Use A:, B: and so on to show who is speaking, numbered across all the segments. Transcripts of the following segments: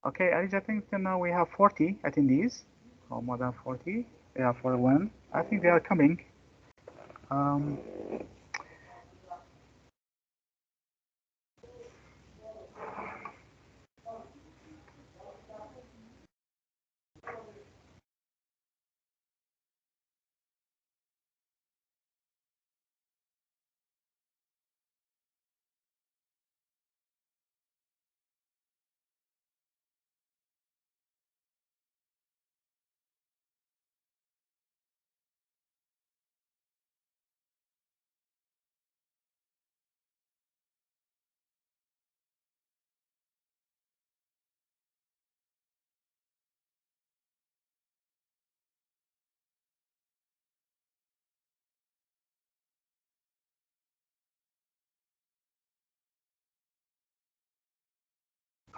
A: Okay, I think now we have 40 attendees, or more than 40. Yeah, 41. I think they are coming. Um,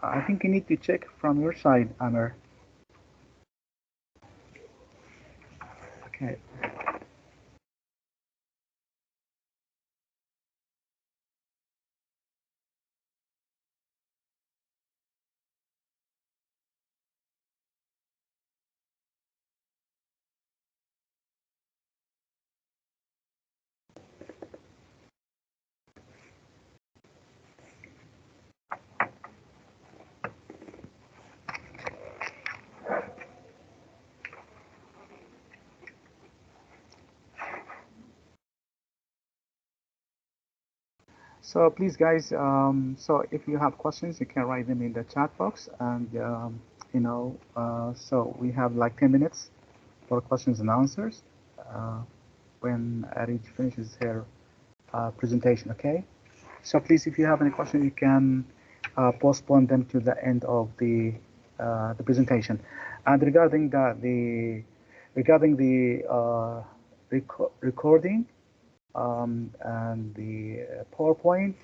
A: I think you need to check from your side, Amr. Okay. So please, guys, so if you have questions, you can write them in the chat box, and so we have like 10 minutes for questions and answers when Areej finishes her presentation. Okay. So please, if you have any questions, you can postpone them to the end of the presentation. And regarding the recording and the PowerPoint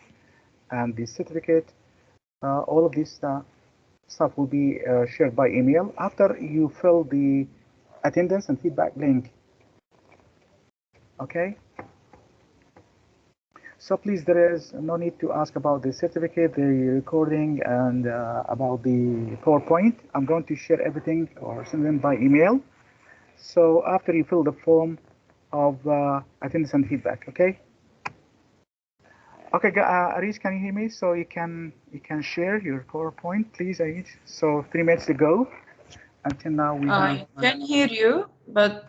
A: and the certificate, all of this stuff will be shared by email after you fill the attendance and feedback link. Okay. So please, there is no need to ask about the certificate, the recording, and about the PowerPoint. I'm going to share everything or send them by email. So after you fill the form of attendance and feedback, okay? Okay, Areej, can you hear me? So you can share your PowerPoint, please, Areej. So 3 minutes ago, until now we have.
B: I can hear you, but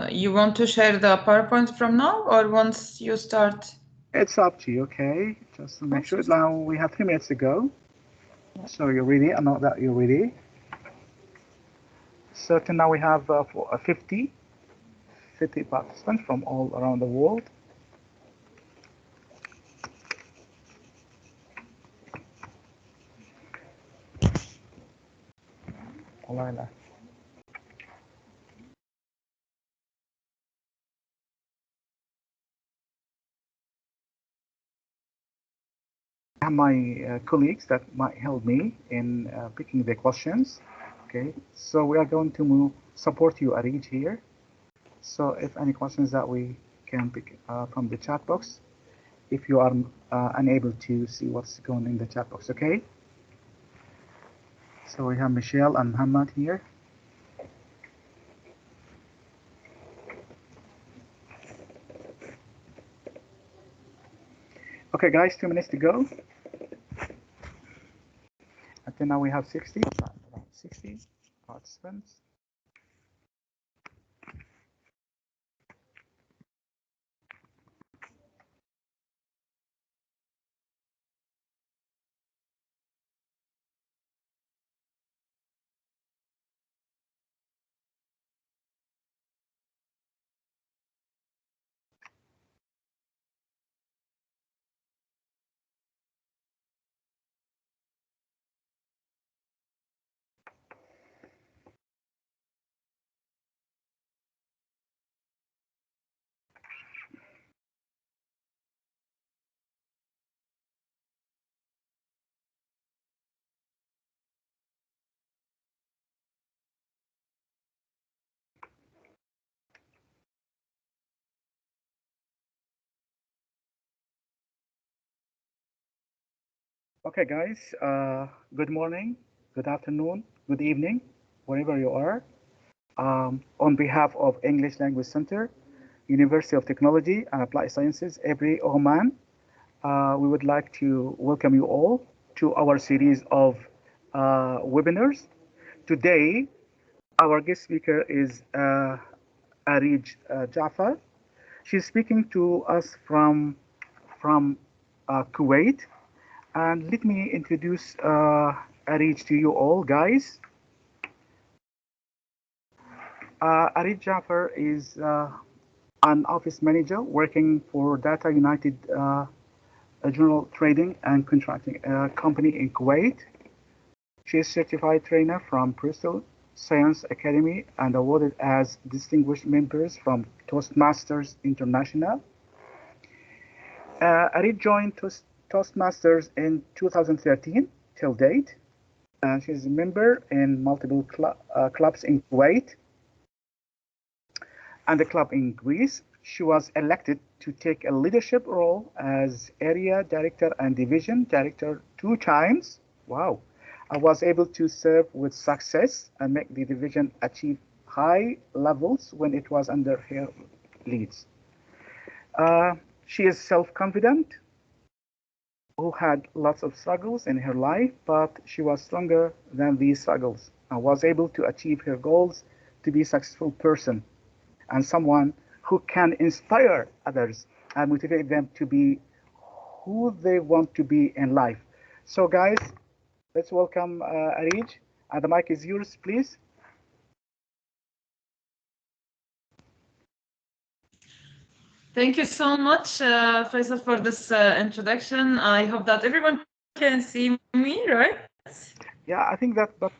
B: you want to share the PowerPoint from now or once you start?
A: It's up to you, okay? Just to make sure. Now we have 3 minutes to go. So you're ready? I know that you're ready. So till now we have 50 participants from all around the world. I have my colleagues that might help me in picking the questions. Okay, so we are going to support you, Areej, here. So if any questions that we can pick from the chat box, if you are unable to see what's going in the chat box, okay? So we have Michelle and Muhammad here. Okay, guys, 2 minutes to go. Until now we have 60 participants. Okay, guys, good morning. good afternoon, good evening, wherever you are. On behalf of English Language Center, University of Technology and Applied Sciences, Ibri, Oman, we would like to welcome you all to our series of webinars. Today, our guest speaker is Areej Jafaar. She's speaking to us from Kuwait. And let me introduce Areej to you all, guys. Areej Jafaar is an office manager working for Data United General Trading and Contracting Company in Kuwait. She is certified trainer from Bristol Science Academy and awarded as distinguished members from Toastmasters International. Areej joined Toastmasters in 2013 till date. She's a member in multiple clubs in Kuwait and a club in Greece. She was elected to take a leadership role as area director and division director 2 times. Wow. I was able to serve with success and make the division achieve high levels when it was under her leads. She is self-confident, who had lots of struggles in her life, but she was stronger than these struggles and was able to achieve her goals to be a successful person and someone who can inspire others and motivate them to be who they want to be in life. So guys, let's welcome Areej. The mic is yours, please.
B: Thank you so much, Faisal, for this introduction. I hope that everyone can see me, right?
A: Yeah, I think that, but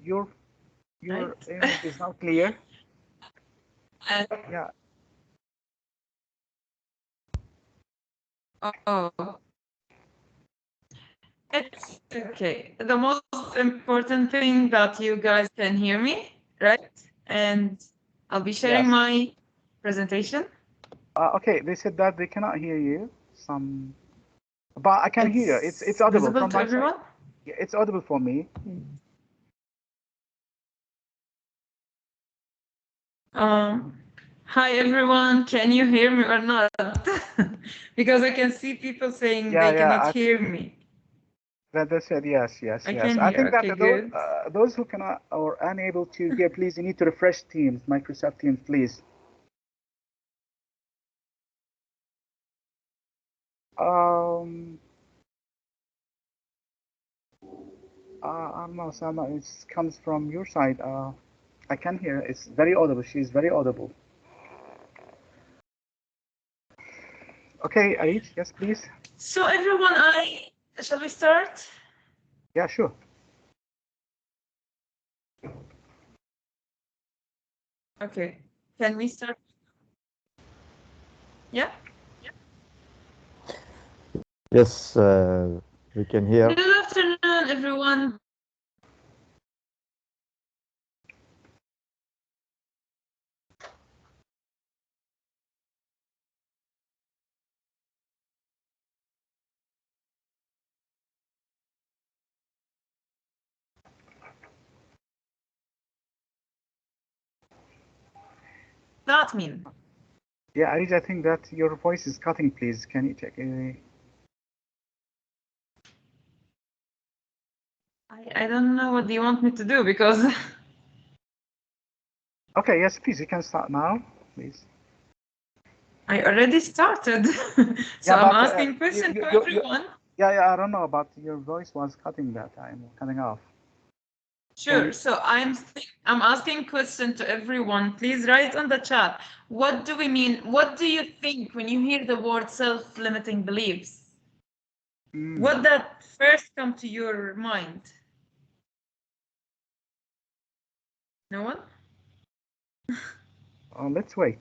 A: your
B: Right.
A: image is not clear. Yeah.
B: Oh, it's okay. The most important thing that you guys can hear me, right? And I'll be sharing
A: Yes.
B: my presentation.
A: Okay, they said that they cannot hear you. But I can hear you. It's audible
B: visible
A: from
B: to
A: my side.
B: everyone?
A: Yeah, it's audible for me.
B: Hi everyone, can you hear me or not? Because I can see people saying
A: Yeah,
B: they
A: yeah.
B: cannot hear me.
A: That they said yes, yes,
B: I
A: yes.
B: can
A: I
B: hear.
A: think that
B: Okay, good.
A: those who cannot or unable to hear, please, you need to refresh Teams, Microsoft Teams, please. Um, I don't know, Sama. It comes from your side. I can hear. It's very audible. She's very audible. Okay, Areej, yes, please.
B: So everyone, shall we start?
A: Yeah, sure.
B: Okay, can we start? Yeah?
C: Yes, we can hear.
B: Good afternoon, everyone. That mean?
A: Yeah, Areej, I think that your voice is cutting. Please, can you check?
B: I don't know what do you want me to do because
A: Okay, yes, please. You can start now, please.
B: I already started. So
A: Yeah,
B: I'm
A: but
B: asking questions to everyone.
A: yeah, I don't know, but your voice was cutting that time, cutting off.
B: Sure. So I'm asking question to everyone. Please write on the chat. What do we mean? What do you think when you hear the word self-limiting beliefs? What that first come to your mind? No one?
A: Let's wait.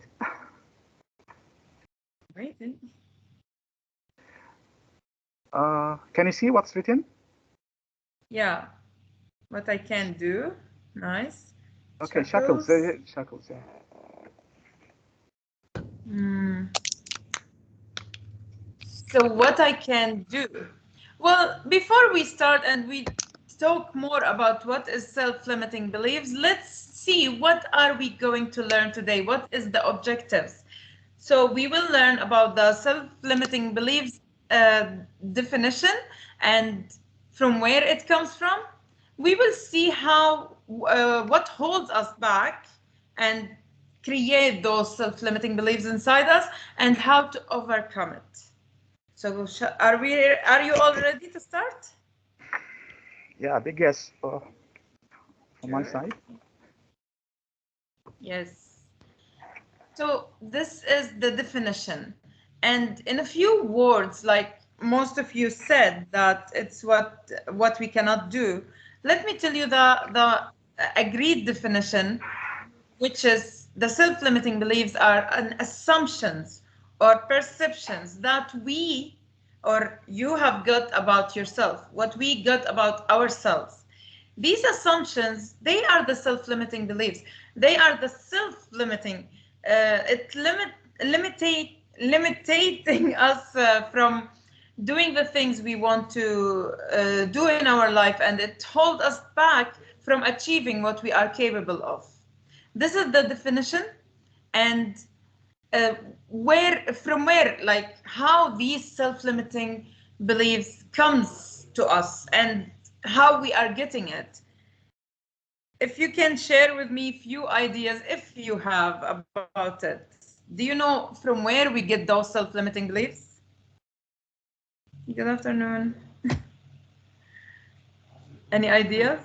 B: Waiting.
A: Can you see what's written?
B: Yeah. What I can do. Nice.
A: Okay, shackles. Shackles, yeah.
B: So what I can do? Well, before we start and we talk more about what is self-limiting beliefs, let's see what are we going to learn today. What is the objectives? So we will learn about the self-limiting beliefs definition and from where it comes from. We will see how what holds us back and create those self-limiting beliefs inside us and how to overcome it. So are you all ready to start?
A: Yeah, big yes from my
B: Sure.
A: side.
B: Yes. So this is the definition. And in a few words, like most of you said that it's what we cannot do. Let me tell you the agreed definition, which is the self-limiting beliefs are an assumptions or perceptions that we or you have got about yourself, what we got about ourselves. These assumptions, they are the self-limiting beliefs. They are the self-limiting. Limiting us from doing the things we want to do in our life, and it holds us back from achieving what we are capable of. This is the definition, and like how these self-limiting beliefs comes to us and how we are getting it. If you can share with me a few ideas, if you have, about it. Do you know from where we get those self-limiting beliefs? Good afternoon. Any ideas?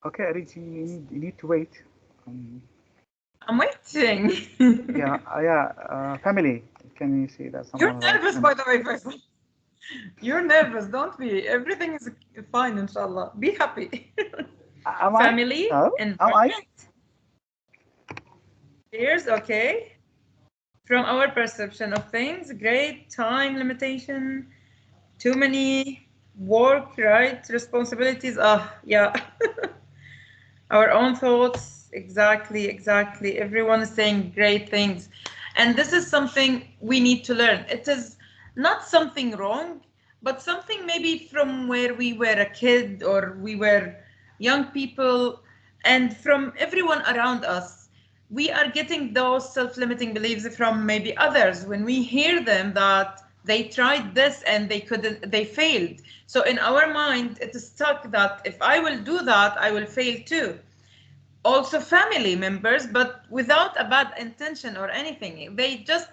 A: Okay, Areej, you need to wait.
B: I'm waiting.
A: Family. Can you see that
B: You're
A: someone
B: nervous, by the way, Faisal. You're nervous, don't be. Everything is fine, inshallah. Be happy.
A: Am
B: Family,
A: I? No? Am I?
B: environment. Here's okay. From our perception of things, great time limitation, too many work, right? Responsibilities. Yeah. Our own thoughts. Exactly. Everyone is saying great things. And this is something we need to learn. It is not something wrong, but something maybe from where we were a kid or we were young people and from everyone around us. We are getting those self-limiting beliefs from maybe others when we hear them that they tried this and they failed. So in our mind, it is stuck that if I will do that, I will fail too. Also family members, but without a bad intention or anything. They just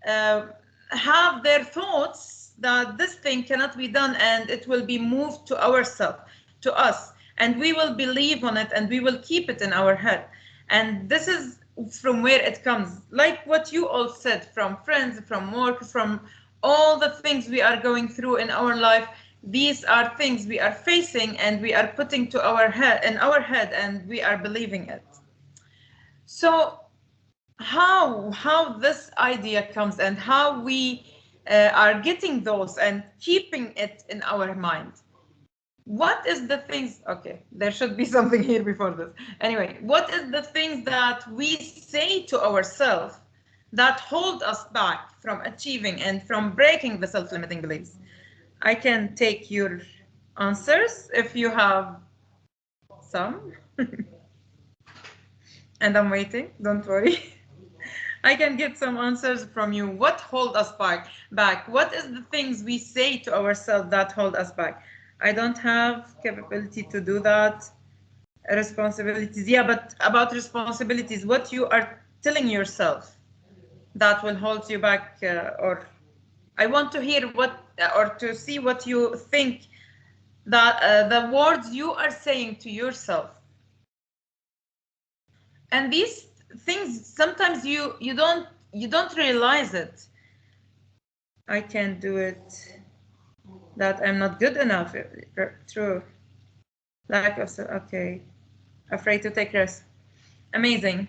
B: uh, have their thoughts that this thing cannot be done and it will be moved to ourselves, to us, and we will believe on it and we will keep it in our head. And this is from where it comes, like what you all said, from friends, from work, from all the things we are going through in our life. These are things we are facing and we are putting to our head in our head and we are believing it. So how this idea comes and how we are getting those and keeping it in our mind. What is the things, okay, there should be something here before this. Anyway, what is the things that we say to ourselves that hold us back from achieving and from breaking the self-limiting beliefs? I can take your answers if you have some. And I'm waiting, don't worry. I can get some answers from you. What hold us back? What is the things we say to ourselves that hold us back? I don't have capability to do that. Responsibilities. Yeah, but about responsibilities, what you are telling yourself that will hold you back, or I want to hear what, or to see what you think that the words you are saying to yourself. And these things, sometimes you don't realize it. I can't do it. That I'm not good enough. True. Lack of, okay. Afraid to take risks. Amazing.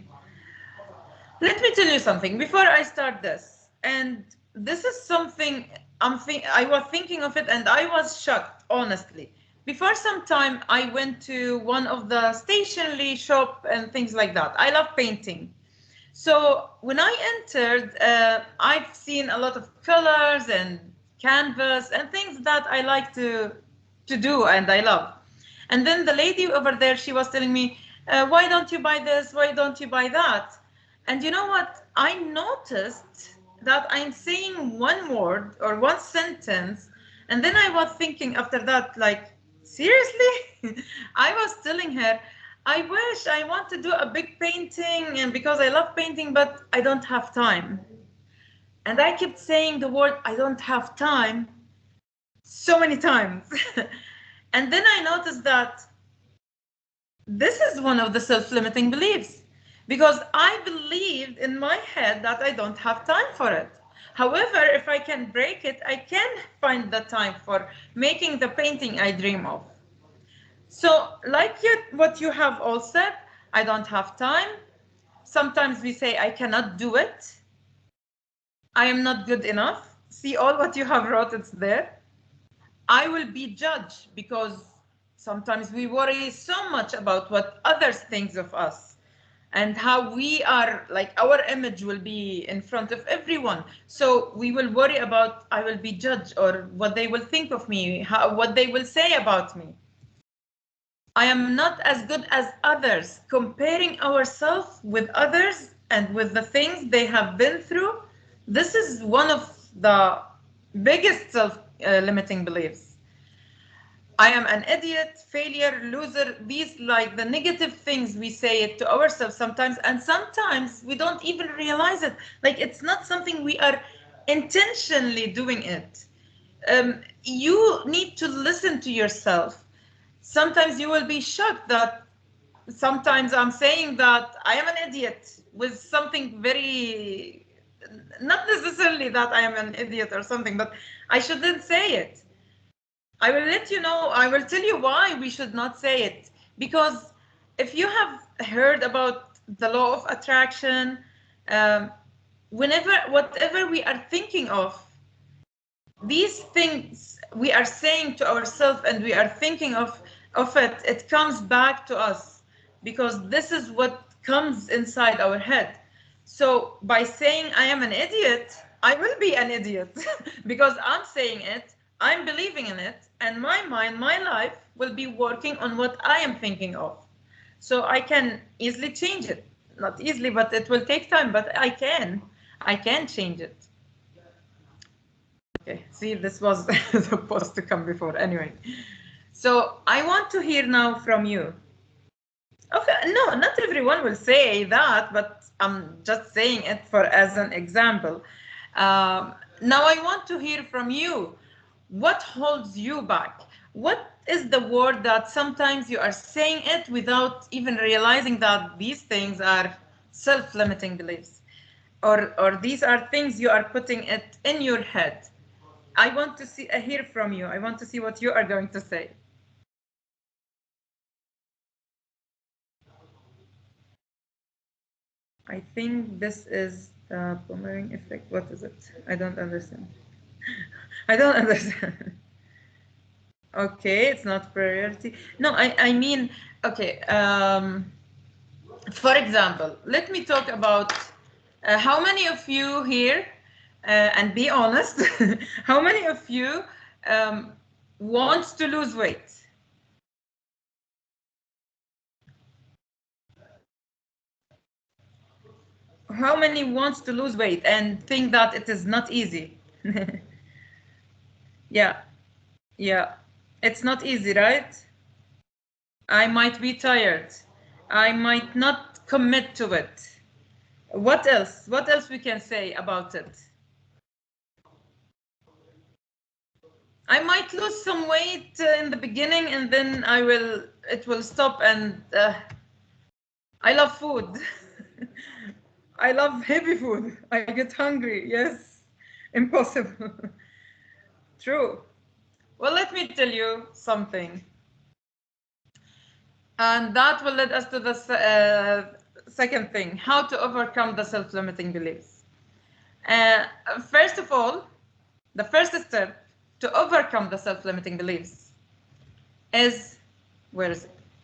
B: Let me tell you something before I start this. And this is something I was thinking of it and I was shocked, honestly. Before some time, I went to one of the stationery shop and things like that. I love painting. So when I entered, I've seen a lot of colors and canvas and things that I like to do and I love. And then the lady over there, she was telling me, why don't you buy this? Why don't you buy that? And you know what? I noticed that I'm saying one word or one sentence, and then I was thinking after that, like, seriously? I was telling her, I wish I want to do a big painting, and because I love painting, but I don't have time. And I kept saying the word, I don't have time, so many times. And then I noticed that this is one of the self-limiting beliefs, because I believed in my head that I don't have time for it. However, if I can break it, I can find the time for making the painting I dream of. So like what you have all said, I don't have time. Sometimes we say, I cannot do it. I am not good enough. See all what you have wrote, it's there. I will be judged, because sometimes we worry so much about what others think of us and how we are, like our image will be in front of everyone. So we will worry about, I will be judged, or what they will think of me, what they will say about me. I am not as good as others. Comparing ourselves with others and with the things they have been through, this is one of the biggest self-limiting beliefs. I am an idiot, failure, loser. These, like the negative things we say it to ourselves sometimes, and sometimes we don't even realize it. Like it's not something we are intentionally doing it. You need to listen to yourself. Sometimes you will be shocked that sometimes I'm saying that I am an idiot with something very, not necessarily that I am an idiot or something, but I shouldn't say it. I will let you know, I will tell you why we should not say it. Because if you have heard about the law of attraction, whatever we are thinking of, these things we are saying to ourselves and we are thinking of it, it comes back to us, because this is what comes inside our head. So by saying I am an idiot, I will be an idiot because I'm saying it, I'm believing in it, and my mind, my life will be working on what I am thinking of. So I can easily change it. Not easily, but it will take time, but I can change it. Okay, see, this was supposed to come before. Anyway, so I want to hear now from you. Okay, no, not everyone will say that, but I'm just saying it for as an example. Now I want to hear from you. What holds you back? What is the word that sometimes you are saying it without even realizing that these things are self-limiting beliefs, or these are things you are putting it in your head? I want to hear from you. I want to see what you are going to say. I think this is the boomerang effect. What is it? I don't understand. I don't understand. Okay, it's not priority. No, I mean, okay. For example, let me talk about how many of you here, and be honest, how many of you want to lose weight? How many wants to lose weight and think that it is not easy? Yeah, it's not easy, right? I might be tired. I might not commit to it. What else? What else we can say about it? I might lose some weight in the beginning, and then it will stop, and I love food. I love heavy food. I get hungry. Yes, impossible. True. Well, let me tell you something. And that will lead us to the second thing, how to overcome the self-limiting beliefs. First of all, the first step to overcome the self-limiting beliefs is,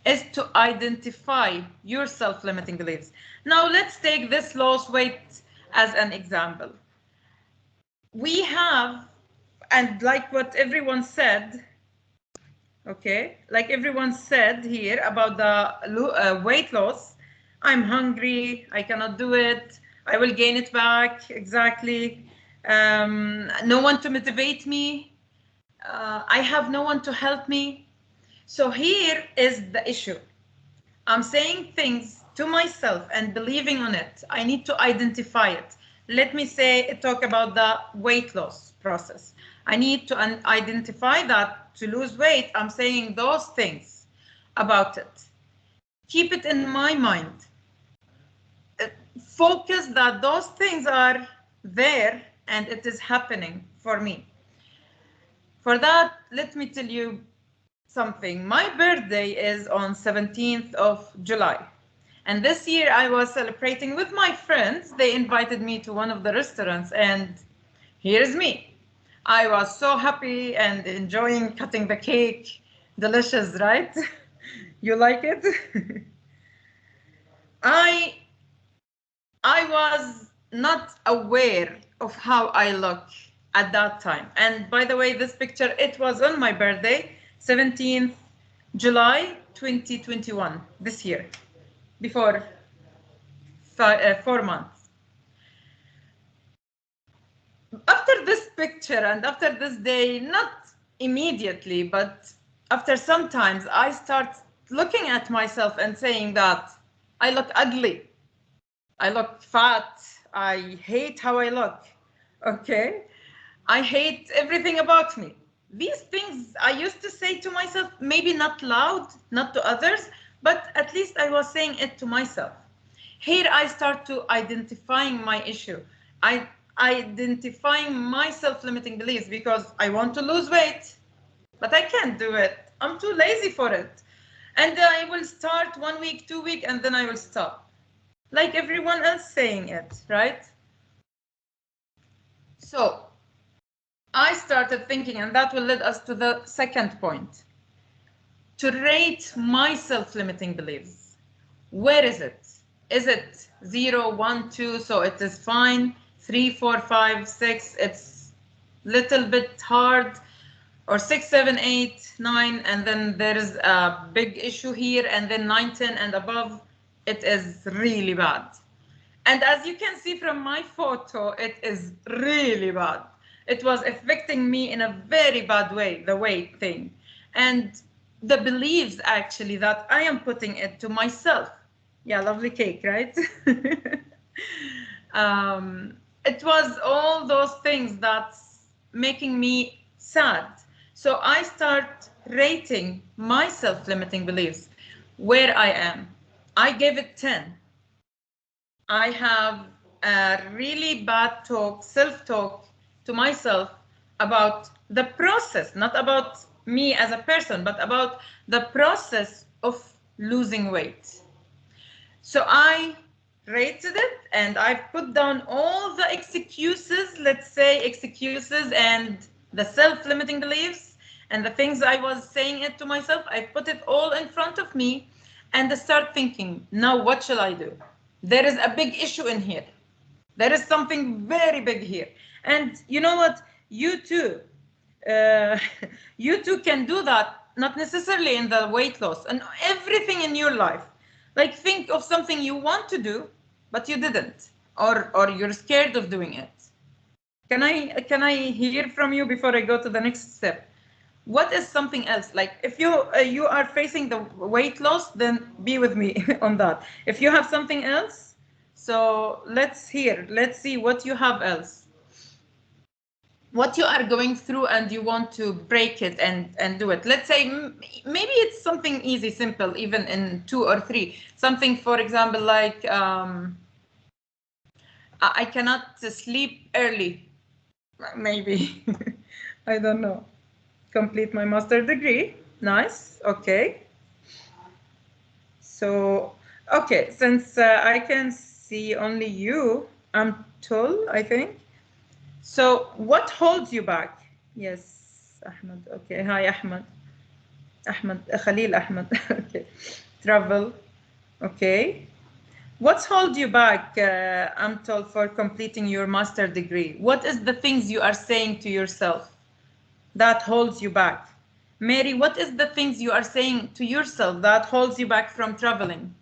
B: is to identify your self-limiting beliefs. Now, let's take this lost weight as an example. We have and like what everyone said, okay, like everyone said here about the weight loss, I'm hungry, I cannot do it, I will gain it back, exactly. No one to motivate me, I have no one to help me. So here is the issue. I'm saying things to myself and believing on it. I need to identify it. Let me talk about the weight loss process. I need to identify that to lose weight, I'm saying those things about it. Keep it in my mind. Focus that those things are there and it is happening for me. For that, let me tell you something. My birthday is on 17th of July. And this year I was celebrating with my friends. They invited me to one of the restaurants and here's me. I was so happy and enjoying cutting the cake. Delicious, right? You like it? I was not aware of how I look at that time. And by the way, this picture, it was on my birthday, 17th July 2021, this year, before 4 months. After this picture and after this day, not immediately, but after some times, I start looking at myself and saying that I look ugly. I look fat. I hate how I look. Okay? I hate everything about me. These things I used to say to myself, maybe not loud, not to others, but at least I was saying it to myself. Here I start to identifying my issue. I identifying my self-limiting beliefs because I want to lose weight, but I can't do it. I'm too lazy for it. And I will start 1 week, 2 weeks, and then I will stop. Like everyone else saying it, right? So I started thinking, and that will lead us to the second point, to rate my self-limiting beliefs. Where is it? Is it 0, 1, 2, so it is fine, 3, 4, 5, 6, it's little bit hard, or 6, 7, 8, 9, and then there is a big issue here, and then 9, 10, and above, it is really bad. And as you can see from my photo, it is really bad. It was affecting me in a very bad way, the weight thing. And the beliefs actually that I am putting it to myself. Yeah, lovely cake, right? It was all those things that's making me sad. So I start rating my self-limiting beliefs, where I am. I gave it 10. I have a really bad talk, self-talk to myself about the process, not about me as a person, but about the process of losing weight. So I rated it and I put down all the excuses, let's say excuses and the self-limiting beliefs and the things I was saying it to myself. I put it all in front of me and I start thinking, now what shall I do? There is a big issue in here. There is something very big here. And you know what? You too can do that, not necessarily in the weight loss and everything in your life. Like think of something you want to do, but you didn't, or you're scared of doing it. Can I hear from you before I go to the next step? What is something else? Like if you are facing the weight loss, then be with me on that. If you have something else, so let's see what you have else. What you are going through and you want to break it and do it. Let's say maybe it's something easy, simple, even in 2 or 3. Something, for example, like I cannot sleep early. Maybe. I don't know. Complete my master degree. Nice. Okay. So, okay, since I can see only you, I'm tall, I think. So what holds you back? Yes, Ahmed. Okay. Hi, Ahmed. Khalil Ahmed. Okay. Travel. Okay. What's hold you back, I'm told, for completing your master degree? What is the things you are saying to yourself? that holds you back? Mary, what is the things you are saying to yourself that holds you back from traveling?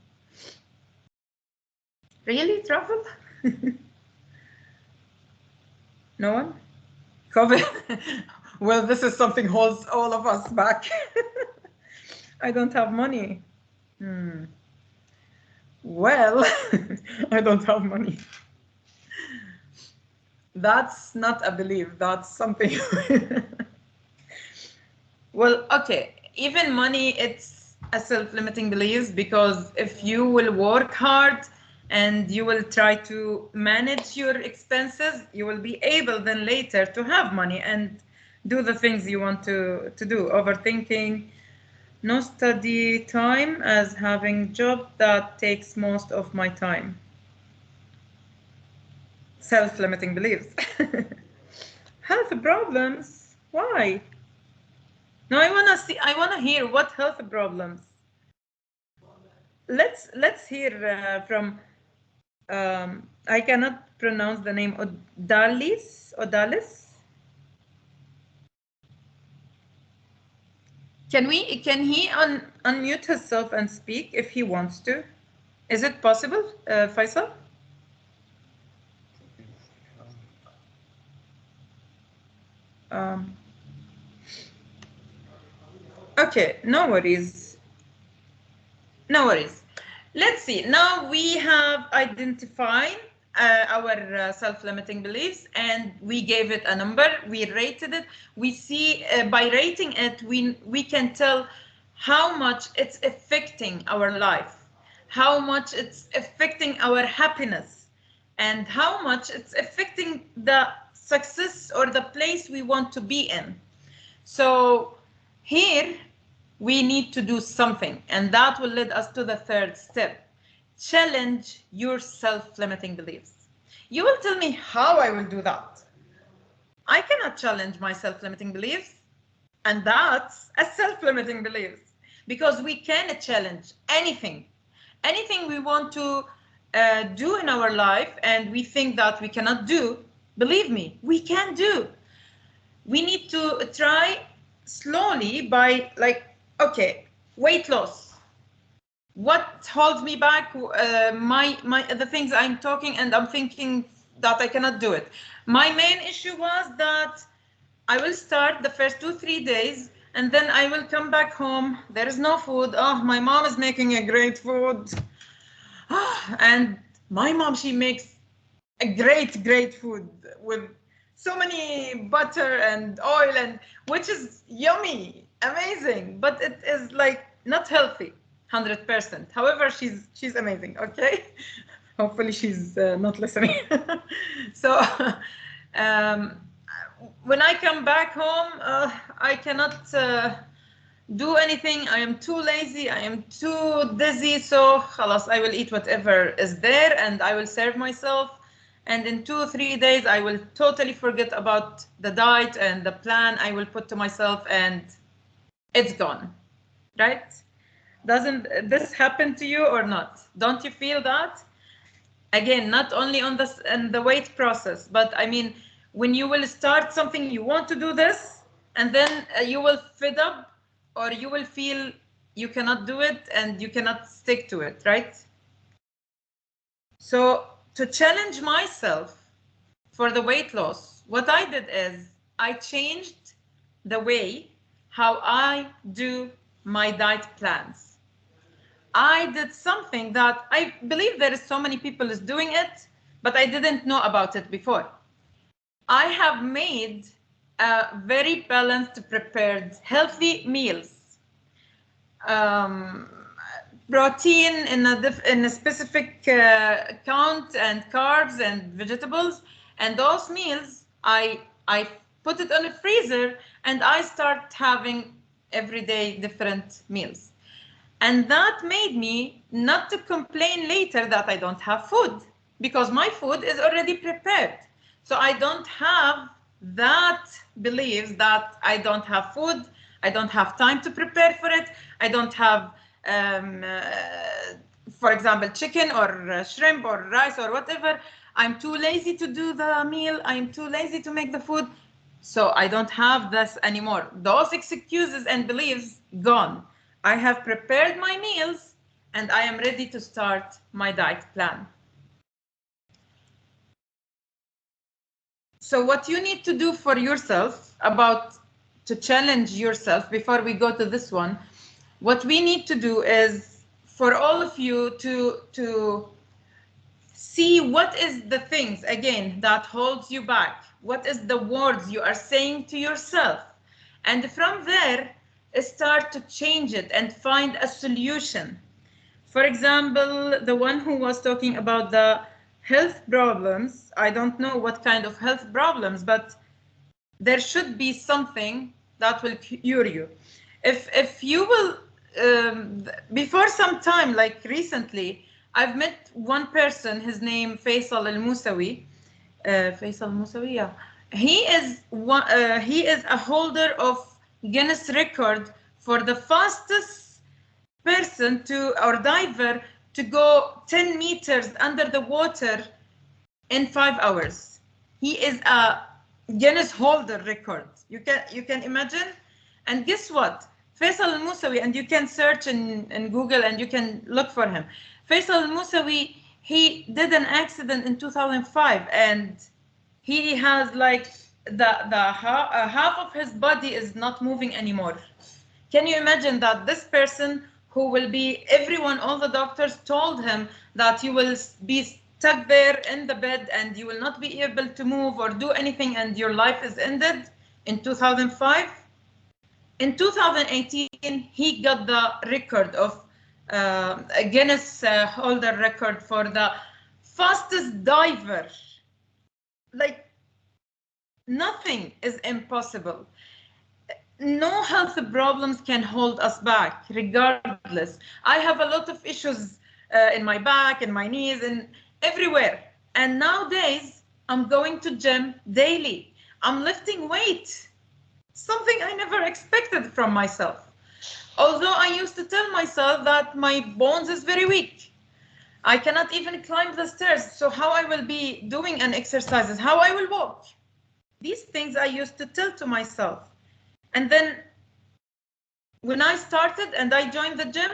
B: Really, travel? No one? COVID? Well, this is something holds all of us back. I don't have money. Well, I don't have money. That's not a belief, that's something. Well, okay, even money, it's a self-limiting belief, because if you will work hard and you will try to manage your expenses, you will be able then later to have money and do the things you want to do. Overthinking, no study time, as having job that takes most of my time. Self-limiting beliefs. Health problems, why? No, I wanna hear what health problems. Let's hear from I cannot pronounce the name. Odalis. Can he unmute himself and speak if he wants to? Is it possible, Faisal? Okay, no worries. No worries. Let's see. Now we have identified our self-limiting beliefs, and we gave it a number. We rated it. We see by rating it, we can tell how much it's affecting our life, how much it's affecting our happiness, and how much it's affecting the success or the place we want to be in. So here we need to do something, and that will lead us to the third step. Challenge your self-limiting beliefs. You will tell me how I will do that. I cannot challenge my self-limiting beliefs, and that's a self-limiting belief, because we can challenge anything we want to do in our life, and we think that we cannot do. Believe me, we can do. We need to try slowly by, like, okay, weight loss. What holds me back? The things I'm talking and I'm thinking that I cannot do it. My main issue was that I will start the first 2-3 days, and then I will come back home. There is no food. Oh, my mom is making a great food. And my mom, she makes a great food with so many butter and oil, and which is yummy, amazing, but it is like not healthy 100%. However, she's amazing. Okay. Hopefully she's not listening. So when I come back home, I cannot do anything. I am too lazy, I am too dizzy, so khalas, I will eat whatever is there and I will serve myself. And in 2-3 days, I will totally forget about the diet and the plan I will put to myself, and it's gone, right? Doesn't this happen to you or not? Don't you feel that? Again, not only on the weight process, but I mean, when you will start something, you want to do this, and then you will fed up, or you will feel you cannot do it and you cannot stick to it, right? So to challenge myself for the weight loss, what I did is I changed the way how I do my diet plans. I did something that I believe there is so many people is doing it, but I didn't know about it before. I have made very balanced, prepared, healthy meals. Protein in a specific count, and carbs and vegetables, and those meals I put it on a freezer, and I start having everyday different meals, and that made me not to complain later that I don't have food, because my food is already prepared. So I don't have that belief that I don't have food, I don't have time to prepare for it, I don't have for example, chicken or shrimp or rice or whatever. I'm too lazy to do the meal. I'm too lazy to make the food. So I don't have this anymore. Those excuses and beliefs gone. I have prepared my meals and I am ready to start my diet plan. So what you need to do for yourself to challenge yourself before we go to this one, what we need to do is for all of you to see what is the things, again, that holds you back. What is the words you are saying to yourself? And from there, start to change it and find a solution. For example, the one who was talking about the health problems, I don't know what kind of health problems, but there should be something that will cure you. If you will, before some time, like recently, I've met one person, his name Faisal al-Musawi. Faisal al-Musawi, yeah. He is a holder of Guinness record for the fastest person or diver to go 10 meters under the water in 5 hours. He is a Guinness holder record. You can imagine. And guess what? Faisal al-Musawi, and you can search in Google and you can look for him. Faisal al-Musawi, he did an accident in 2005 and he has like half of his body is not moving anymore. Can you imagine that this person who will be, all the doctors told him that you will be stuck there in the bed and you will not be able to move or do anything and your life is ended in 2005. In 2018, he got the record of a Guinness holder record for the fastest diver. Like, nothing is impossible. No health problems can hold us back, regardless. I have a lot of issues in my back, in my knees, and everywhere. And nowadays, I'm going to gym daily. I'm lifting weight, something I never expected from myself. Although I used to tell myself that my bones is very weak. I cannot even climb the stairs. So how I will be doing an exercises, how I will walk. These things I used to tell to myself. And then when I started and I joined the gym,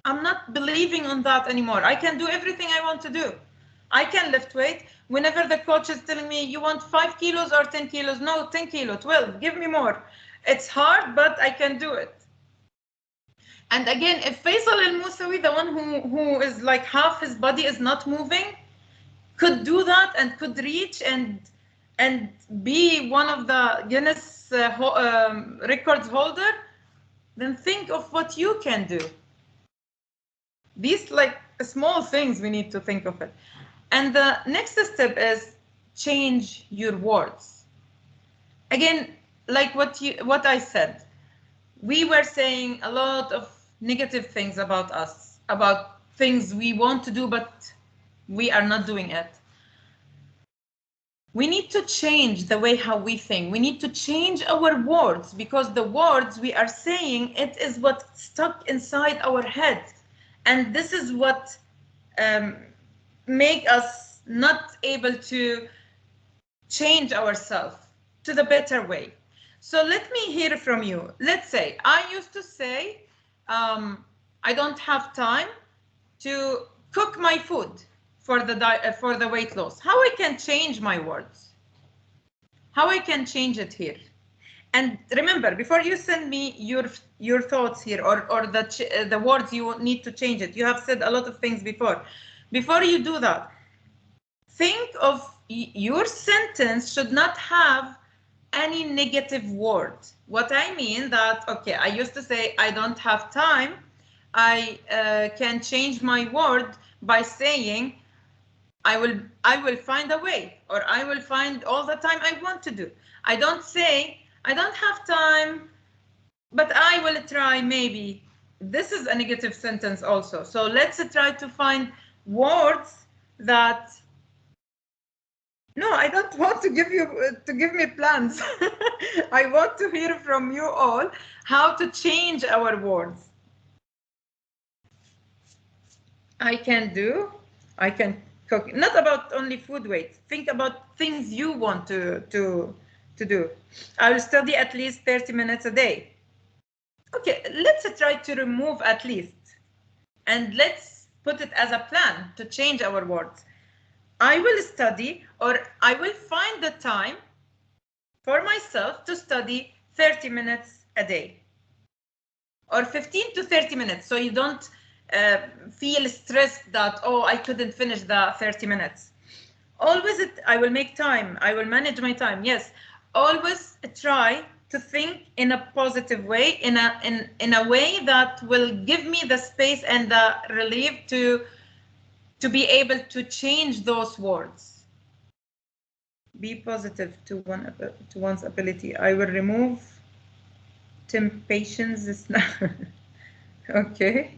B: I'm not believing on that anymore. I can do everything I want to do. I can lift weight. Whenever the coach is telling me, you want 5 kilos or 10 kilos? No, 10 kilos, 12, give me more. It's hard, but I can do it. And again, if Faisal al-Musawi, the one who is like half his body is not moving, could do that and could reach and be one of the Guinness records holder, then think of what you can do. These like small things we need to think of it. And the next step is change your words. Again, like what I said, we were saying a lot of negative things about us, about things we want to do, but we are not doing it. We need to change the way how we think. We need to change our words, because the words we are saying, it is what's stuck inside our head. And this is what make us not able to change ourselves to the better way. So let me hear from you. Let's say I used to say, I don't have time to cook my food for the weight loss. How I can change my words? How I can change it here? And remember, before you send me your thoughts here or the words you need to change it, you have said a lot of things before. Before you do that, think of your sentence should not have any negative word. What I mean that, okay, I used to say I don't have time. I can change my word by saying I will find a way, or I will find all the time I want to do. I don't say I don't have time, but I will try maybe. This is a negative sentence also. So let's try to find words that, no, I don't want to give me plans. I want to hear from you all how to change our words. I can cook. Not about only food weight. Think about things you want to to do. I will study at least 30 minutes a day. Okay, let's try to remove at least. And let's put it as a plan to change our words. I will study, or I will find the time for myself to study 30 minutes a day. Or 15 to 30 minutes, so you don't feel stressed that, oh, I couldn't finish the 30 minutes. Always, I will make time, I will manage my time, yes. Always try to think in a positive way, in a way that will give me the space and the relief to be able to change those words. Be positive to one's ability. I will remove temptations now. Okay.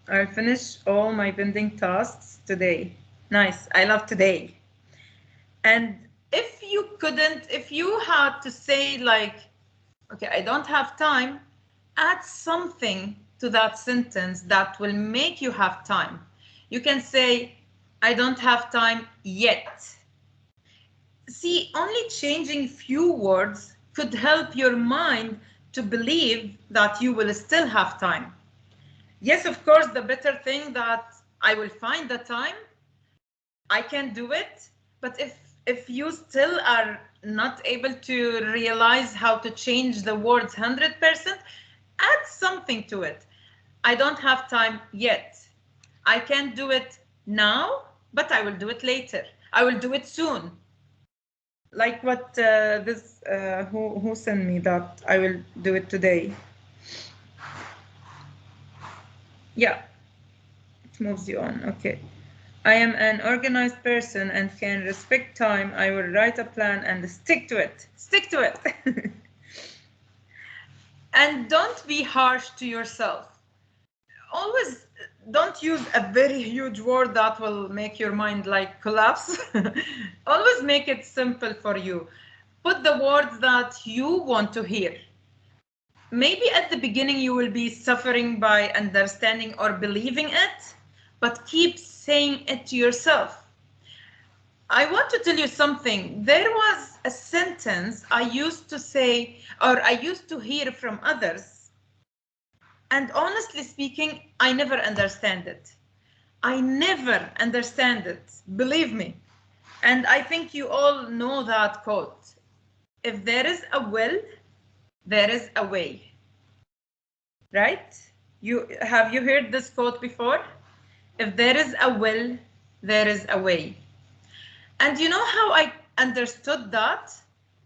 B: I'll finish all my pending tasks today. Nice. I love today. And if you had to say like, okay, I don't have time, add something to that sentence that will make you have time. You can say, I don't have time yet. See, only changing few words could help your mind to believe that you will still have time. Yes, of course, the better thing that I will find the time, I can do it. But if you still are not able to realize how to change the words 100%, add something to it. I don't have time yet. I can't do it now, but I will do it later. I will do it soon. Like what who sent me that I will do it today. Yeah, it moves you on. Okay. I am an organized person and can respect time. I will write a plan and stick to it. Stick to it. And don't be harsh to yourself. Always don't use a very huge word that will make your mind like collapse. Always make it simple for you. Put the words that you want to hear. Maybe at the beginning you will be suffering by understanding or believing it, but keep saying it to yourself. I want to tell you something. There was a sentence I used to say, or I used to hear from others, and honestly speaking, I never understand it. I never understand it, believe me. And I think you all know that quote. If there is a will, there is a way. Right? Have you heard this quote before? If there is a will, there is a way. And you know how I understood that?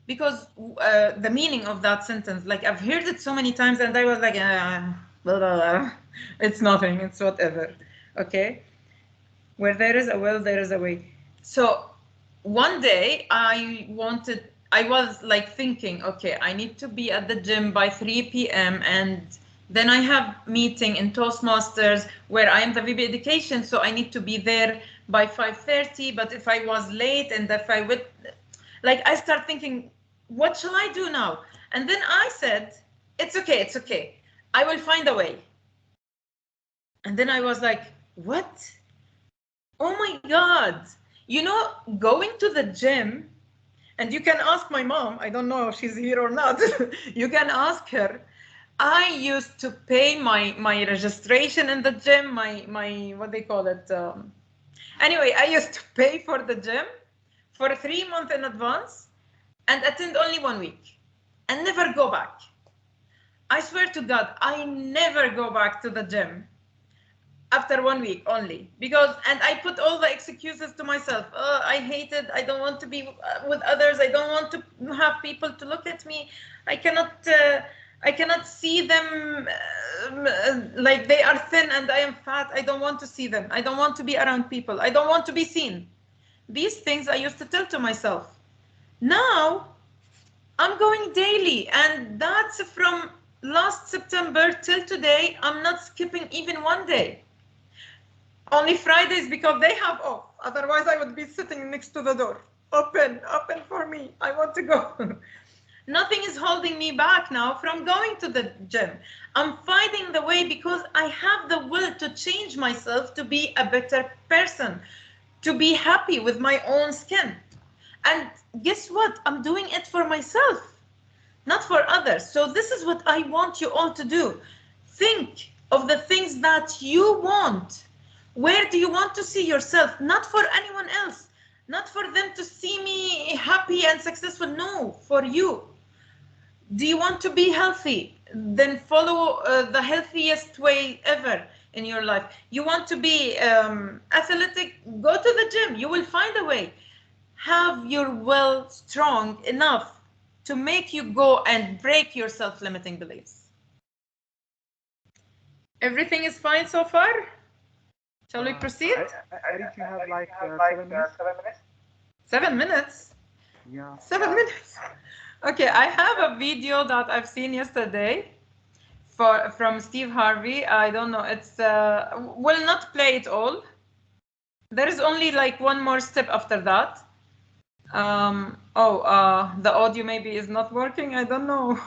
B: Because the meaning of that sentence, like I've heard it so many times and I was like, blah, blah, blah. It's nothing, it's whatever. Okay? Where there is a will, there is a way. So one day I was like thinking, okay, I need to be at the gym by 3 p.m. and then I have meeting in Toastmasters where I am the VP education, so I need to be there by 5:30. But if I was late and if I would, like I start thinking, what shall I do now? And then I said, it's okay. I will find a way. And then I was like, what? Oh my God. You know, going to the gym, and you can ask my mom, I don't know if she's here or not. You can ask her. I used to pay my registration in the gym, my what they call it. Anyway, I used to pay for the gym for 3 months in advance and attend only 1 week and never go back. I swear to God, I never go back to the gym after 1 week only and I put all the excuses to myself. I hate it. I don't want to be with others. I don't want to have people to look at me. I cannot see them like they are thin and I am fat. I don't want to see them. I don't want to be around people. I don't want to be seen. These things I used to tell to myself. Now I'm going daily, and that's from last September till today. I'm not skipping even 1 day. Only Fridays because they have off. Otherwise I would be sitting next to the door. Open for me. I want to go. Nothing is holding me back now from going to the gym. I'm finding the way because I have the will to change myself to be a better person, to be happy with my own skin. And guess what? I'm doing it for myself, not for others. So this is what I want you all to do. Think of the things that you want. Where do you want to see yourself? Not for anyone else, not for them to see me happy and successful. No, for you. Do you want to be healthy? Then follow the healthiest way ever in your life. You want to be athletic? Go to the gym. You will find a way. Have your will strong enough to make you go and break your self-limiting beliefs. Everything is fine so far? Shall we proceed?
A: I think you have like 7 minutes.
B: 7 minutes?
A: Yeah.
B: 7 minutes. Okay, I have a video that I've seen yesterday from Steve Harvey. I don't know. It's will not play it all. There is only like one more step after that. The audio maybe is not working. I don't know.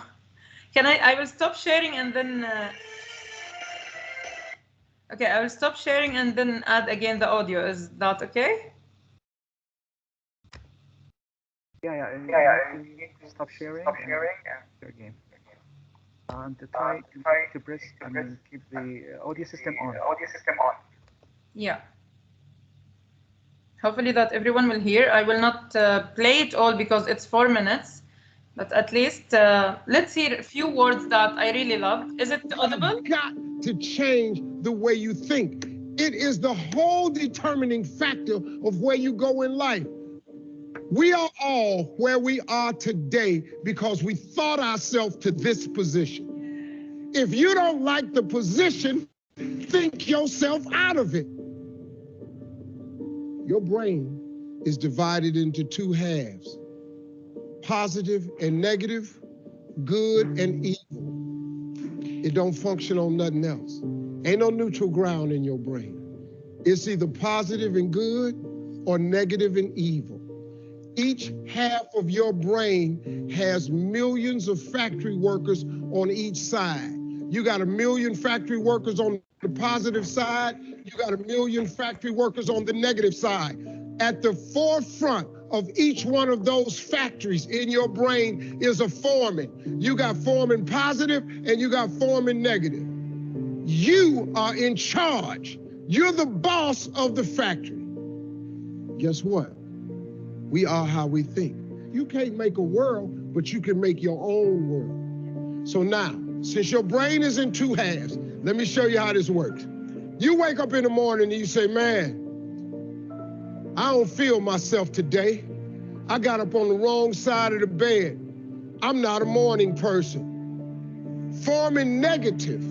B: Can I will stop sharing and then. Okay, I will stop sharing and then add again the audio. Is that okay?
A: Yeah. You need to stop sharing and your game. To try to press and keep the audio system on.
B: Yeah. Hopefully that everyone will hear. I will not play it all because it's 4 minutes, but at least let's hear a few words that I really loved. Is it audible?
D: You've got to change the way you think. It is the whole determining factor of where you go in life. We are all where we are today because we thought ourselves to this position. If you don't like the position, think yourself out of it. Your brain is divided into two halves, positive and negative, good and evil. It don't function on nothing else. Ain't no neutral ground in your brain. It's either positive and good or negative and evil. Each half of your brain has millions of factory workers on each side. You got 1 million factory workers on the positive side. You got 1 million factory workers on the negative side. At the forefront of each one of those factories in your brain is a foreman. You got foreman positive and you got foreman negative. You are in charge. You're the boss of the factory. Guess what? We are how we think. You can't make a world, but you can make your own world. So now, since your brain is in two halves, let me show you how this works. You wake up in the morning and you say, man, I don't feel myself today. I got up on the wrong side of the bed. I'm not a morning person. Foreman negative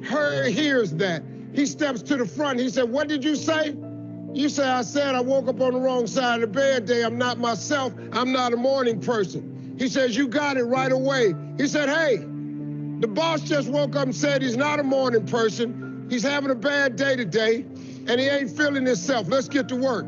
D: hears that. He steps to the front. He said, what did you say? You say, I said I woke up on the wrong side of the bed today. I'm not myself. I'm not a morning person. He says, you got it right away. He said, hey, the boss just woke up and said he's not a morning person. He's having a bad day today, and he ain't feeling himself. Let's get to work.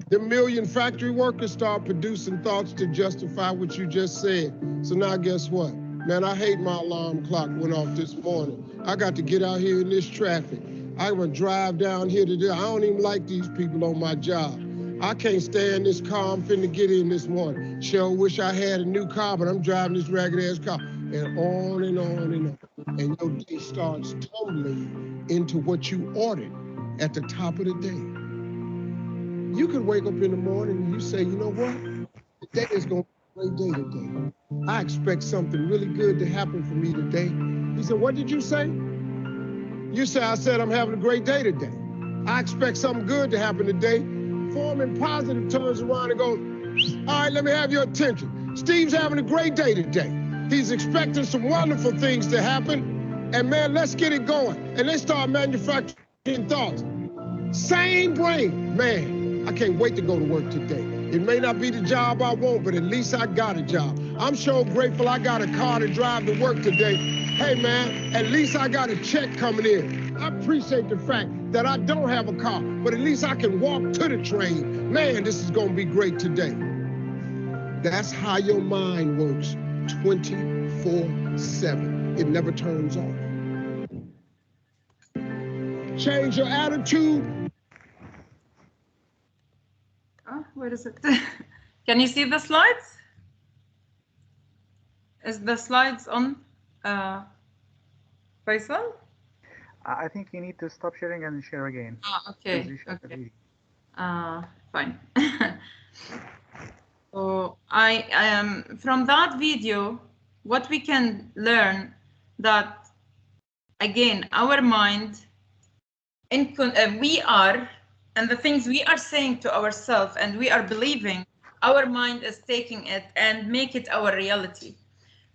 D: The 1 million factory workers start producing thoughts to justify what you just said. So now guess what? Man, I hate my alarm clock went off this morning. I got to get out here in this traffic. I'm gonna drive down here today. I don't even like these people on my job. I can't stand this car I'm finna get in this morning. Sure wish I had a new car, but I'm driving this ragged ass car. And on and on and on. And your day starts tumbling into what you ordered at the top of the day. You could wake up in the morning and you say, you know what? Today is gonna be a great day today. I expect something really good to happen for me today. He said, what did you say? You say, I said I'm having a great day today. I expect something good to happen today. Foreman positive turns around and goes, all right, let me have your attention. Steve's having a great day today. He's expecting some wonderful things to happen. And man, let's get it going. And they start manufacturing thoughts. Same brain. Man, I can't wait to go to work today. It may not be the job I want, but at least I got a job. I'm so grateful I got a car to drive to work today. Hey man, at least I got a check coming in. I appreciate the fact that I don't have a car, but at least I can walk to the train. Man, this is gonna be great today. That's how your mind works 24/7. It never turns off. Change your attitude.
B: Oh, where is it? Can you see the slides? Is the slides on, Faisal?
A: I think you need to stop sharing and share again.
B: Okay. Okay. Fine. So I am from that video. What we can learn that again, our mind, we are, and the things we are saying to ourselves and we are believing, our mind is taking it and make it our reality.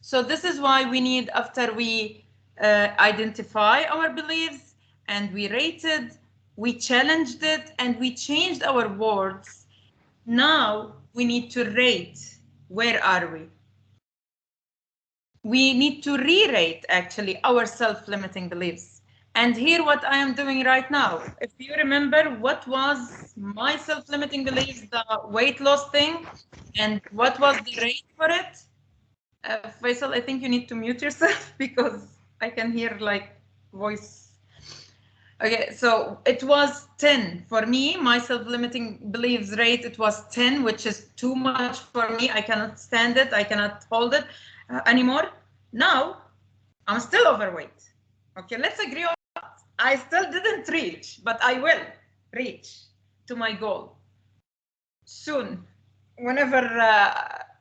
B: So this is why we need, after we identify our beliefs and we rated, we challenged it, and we changed our words. Now we need to rate. Where are we? We need to re-rate actually our self-limiting beliefs. And here what I am doing right now, if you remember what was my self-limiting beliefs, the weight loss thing, and what was the rate for it? Faisal, I think you need to mute yourself because I can hear like voice. Okay, so it was 10 for me. My self-limiting beliefs rate, it was 10, which is too much for me. I cannot stand it. I cannot hold it anymore. Now I'm still overweight. Okay, let's agree on that. I still didn't reach, but I will reach to my goal soon. Whenever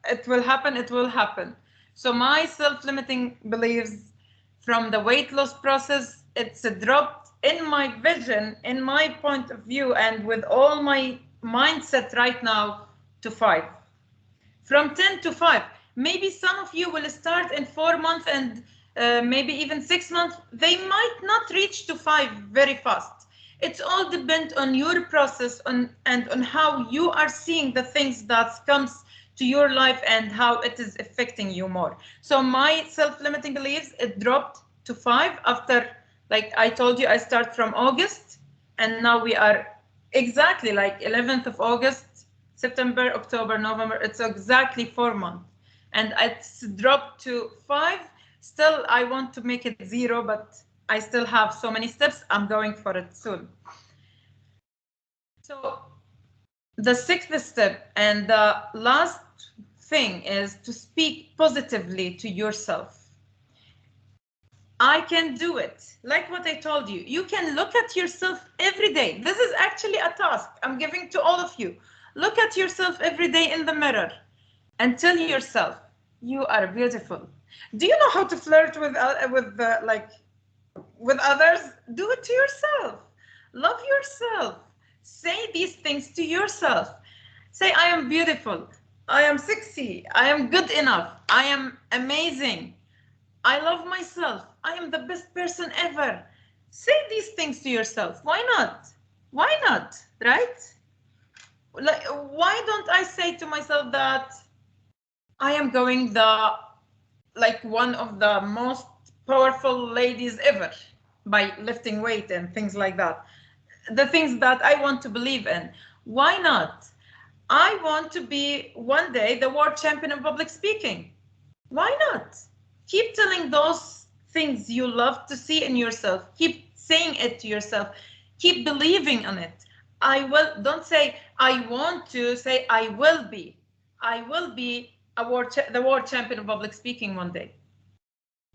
B: it will happen, it will happen. So my self-limiting beliefs from the weight loss process, it's dropped in my vision, in my point of view, and with all my mindset right now to 5. From 10 to 5. Maybe some of you will start in 4 months and maybe even 6 months. They might not reach to 5 very fast. It's all depend on your process and on how you are seeing the things that comes to your life and how it is affecting you more. So my self-limiting beliefs, it dropped to 5 after, like I told you, I start from August, and now we are exactly like 11th of August, September, October, November. It's exactly 4 months, and it's dropped to 5. Still, I want to make it 0, but I still have so many steps. I'm going for it soon. So the 6th step and the last thing is to speak positively to yourself. I can do it. Like what I told you, you can look at yourself every day. This is actually a task I'm giving to all of you. Look at yourself every day in the mirror and tell yourself, you are beautiful. Do you know how to flirt with others? Do it to yourself. Love yourself. Say these things to yourself. Say, I am beautiful. I am sexy. I am good enough. I am amazing. I love myself. I am the best person ever. Say these things to yourself. Why not? Why not? Right? Like, why don't I say to myself that I am going like one of the most powerful ladies ever by lifting weight and things like that? The things that I want to believe in. Why not? I want to be one day the world champion in public speaking. Why not? Keep telling those things you love to see in yourself. Keep saying it to yourself. Keep believing on it. I will. Don't say I want to. Say I will be. I will be the world champion of public speaking one day.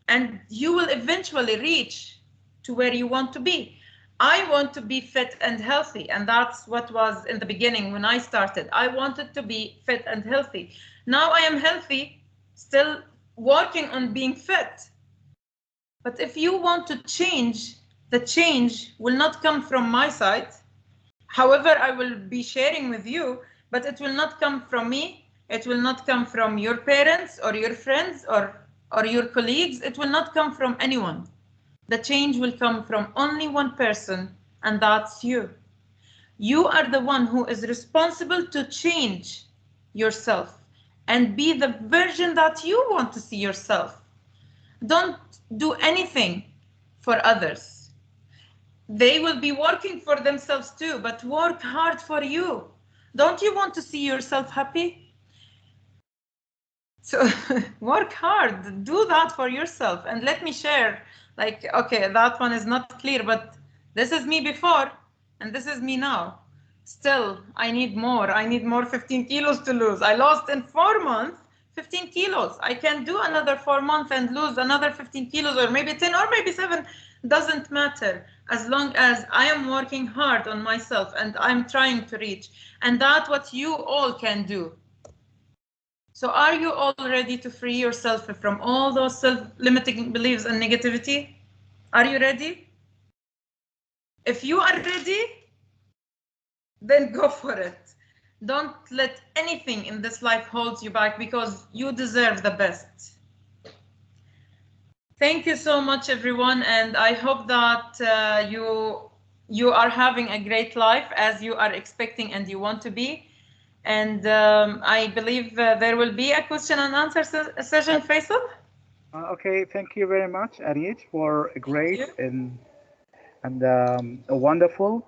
B: And you will eventually reach to where you want to be. I want to be fit and healthy, and that's what was in the beginning when I started. I wanted to be fit and healthy. Now I am healthy, still working on being fit. But if you want to change, the change will not come from my side. However, I will be sharing with you, but it will not come from me. It will not come from your parents or your friends or your colleagues. It will not come from anyone. The change will come from only one person, and that's you. You are the one who is responsible to change yourself and be the version that you want to see yourself. Don't do anything for others. They will be working for themselves too, but work hard for you. Don't you want to see yourself happy? So work hard, do that for yourself. And let me share, okay, that one is not clear, but this is me before and this is me now. Still, I need more. I need more 15 kilos to lose. I lost in 4 months 15 kilos. I can do another 4 months and lose another 15 kilos, or maybe 10, or maybe 7. Doesn't matter, as long as I am working hard on myself and I'm trying to reach. And that's what you all can do. So are you all ready to free yourself from all those self-limiting beliefs and negativity? Are you ready? If you are ready, then go for it. Don't let anything in this life hold you back, because you deserve the best. Thank you so much, everyone, and I hope that you are having a great life as you are expecting and you want to be. And I believe there will be a question and answer session, Faisal.
A: Okay, thank you very much, Areej, for a great and a wonderful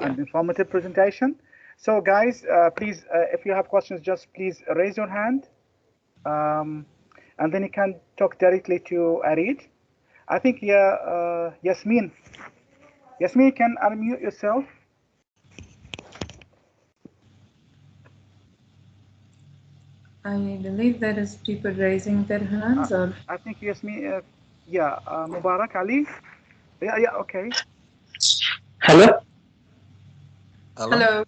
A: and informative presentation. So, guys, please, if you have questions, just please raise your hand, and then you can talk directly to Areej. I think, yeah, Yasmin, you can unmute yourself.
B: I believe there is people raising their hands, or
A: I think Yasmin, yeah, Mubarak Ali. Yeah, okay.
E: Hello.
B: hello.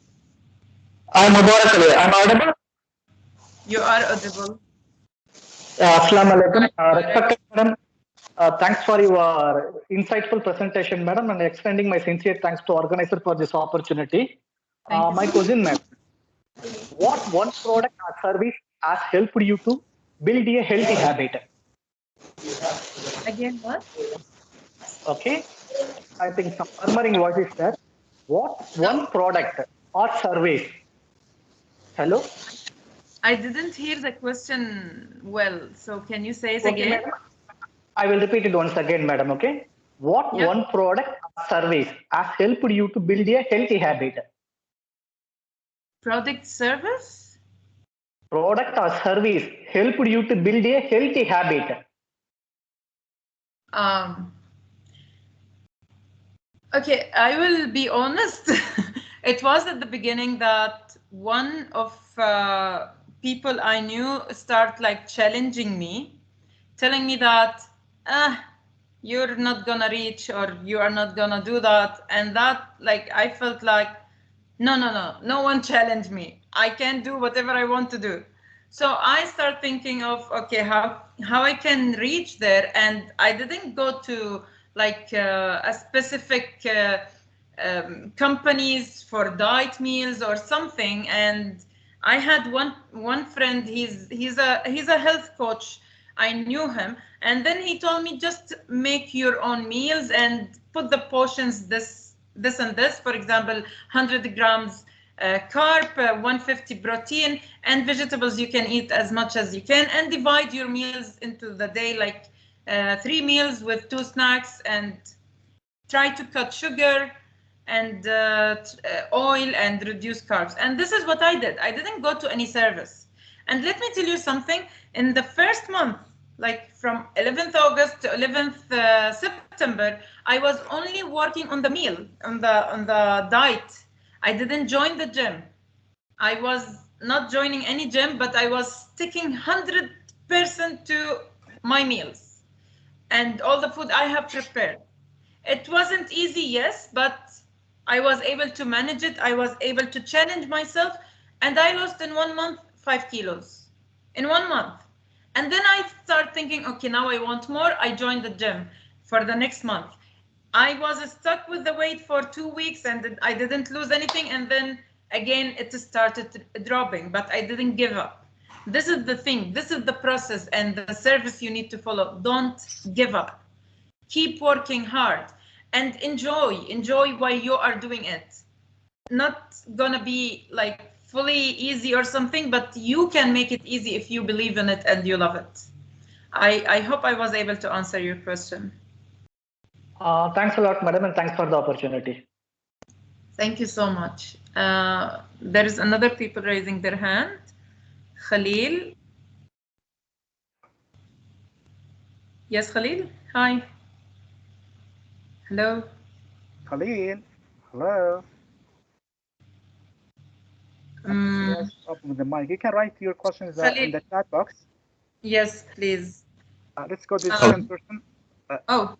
E: I'm Mubarak Ali. I'm audible.
B: You are audible.
E: Assalamu alaikum. Respected madam, thanks for your insightful presentation, madam, and extending my sincere thanks to organizer for this opportunity. My question, ma'am, what one product or service has helped you to build a healthy habit?
B: Again, what?
E: Okay, I think some murmuring voice is there. What one product or service? Hello.
B: I didn't hear the question well, so can you say it
E: Okay,
B: again?
E: madam. I will repeat it once again, madam. Okay. What one product or service has helped you to build a healthy habit?
B: Product, service?
E: Product or service helped you to build a healthy habit.
B: Okay, I will be honest. It was at the beginning that one of people I knew start like challenging me, telling me that you're not gonna reach, or you are not gonna do that. And that, like, I felt like, no one challenged me. I can do whatever I want to do. So I start thinking of, okay, how I can reach there. And I didn't go to like a specific companies for diet meals or something. And I had one friend, he's a health coach. I knew him, and then he told me, just make your own meals and put the portions this and this. For example, 100 grams carb, 150 protein, and vegetables you can eat as much as you can, and divide your meals into the day, like 3 meals with 2 snacks, and try to cut sugar and oil and reduce carbs. And this is what I did. I didn't go to any service. And let me tell you something, in the first month, like from 11th August to 11th September, I was only working on the meal, on the diet. I didn't join the gym. I was not joining any gym, but I was sticking 100% to my meals and all the food I have prepared. It wasn't easy, yes, but I was able to manage it. I was able to challenge myself, and I lost in 1 month 5 kilos in 1 month. And then I start thinking, okay, now I want more. I joined the gym for the next month. I was stuck with the weight for 2 weeks and I didn't lose anything. And then again, it started dropping, but I didn't give up. This is the thing. This is the process and the service you need to follow. Don't give up. Keep working hard and enjoy while you are doing it. Not gonna be like fully easy or something, but you can make it easy if you believe in it and you love it. I hope I was able to answer your question.
E: Thanks a lot, madam, and thanks for the opportunity.
B: Thank you so much. There is another people raising their hand. Khalil. Yes, Khalil. Hi. Hello.
A: Khalil. Hello. Yes, open the mic. You can write your questions in
B: Salil.
A: the chat box.
B: Yes, please.
A: Let's go to the second person.
B: Oh,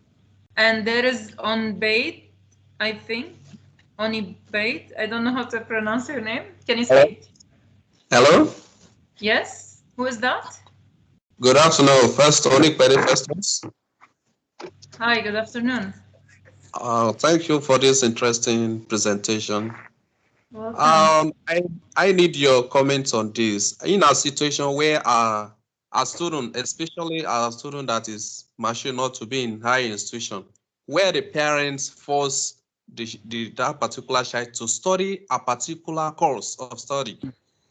B: and there is on bait, I think. Oni bait. I don't know how to pronounce your name. Can you say it?
F: Hello.
B: Yes. Who is that?
F: Good afternoon. First, Oni first.
B: Hi. Good afternoon.
F: Thank you for this interesting presentation.
B: Welcome.
F: I need your comments on this. In a situation where a student, especially a student that is mature not to be in higher institution, where the parents force that particular child to study a particular course of study,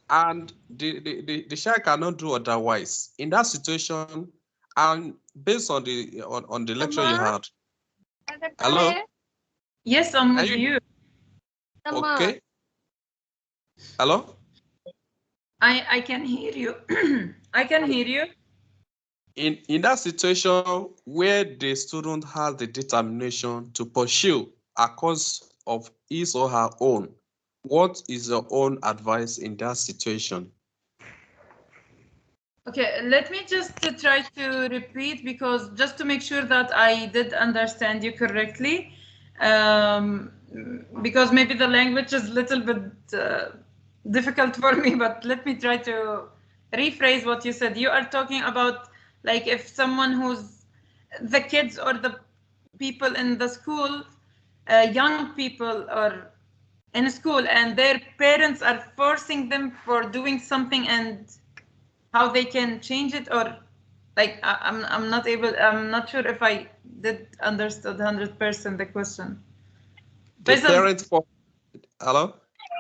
F: and the child cannot do otherwise. In that situation, and based on the lecture you had. Hello?
B: Yes, I'm with you.
F: Okay. Hello?
B: I can hear you. I can hear you.
F: In that situation where the student has the determination to pursue a course of his or her own, what is your own advice in that situation?
B: Okay, let me just try to repeat, because just to make sure that I did understand you correctly, because maybe the language is a little bit difficult for me, but let me try to rephrase what you said. You are talking about, like, if someone who's the kids or the people in the school, young people or in school, and their parents are forcing them for doing something, and how they can change it, or like I'm not sure if I did understood 100% the question.
F: The
B: Faisal,
F: parent for hello?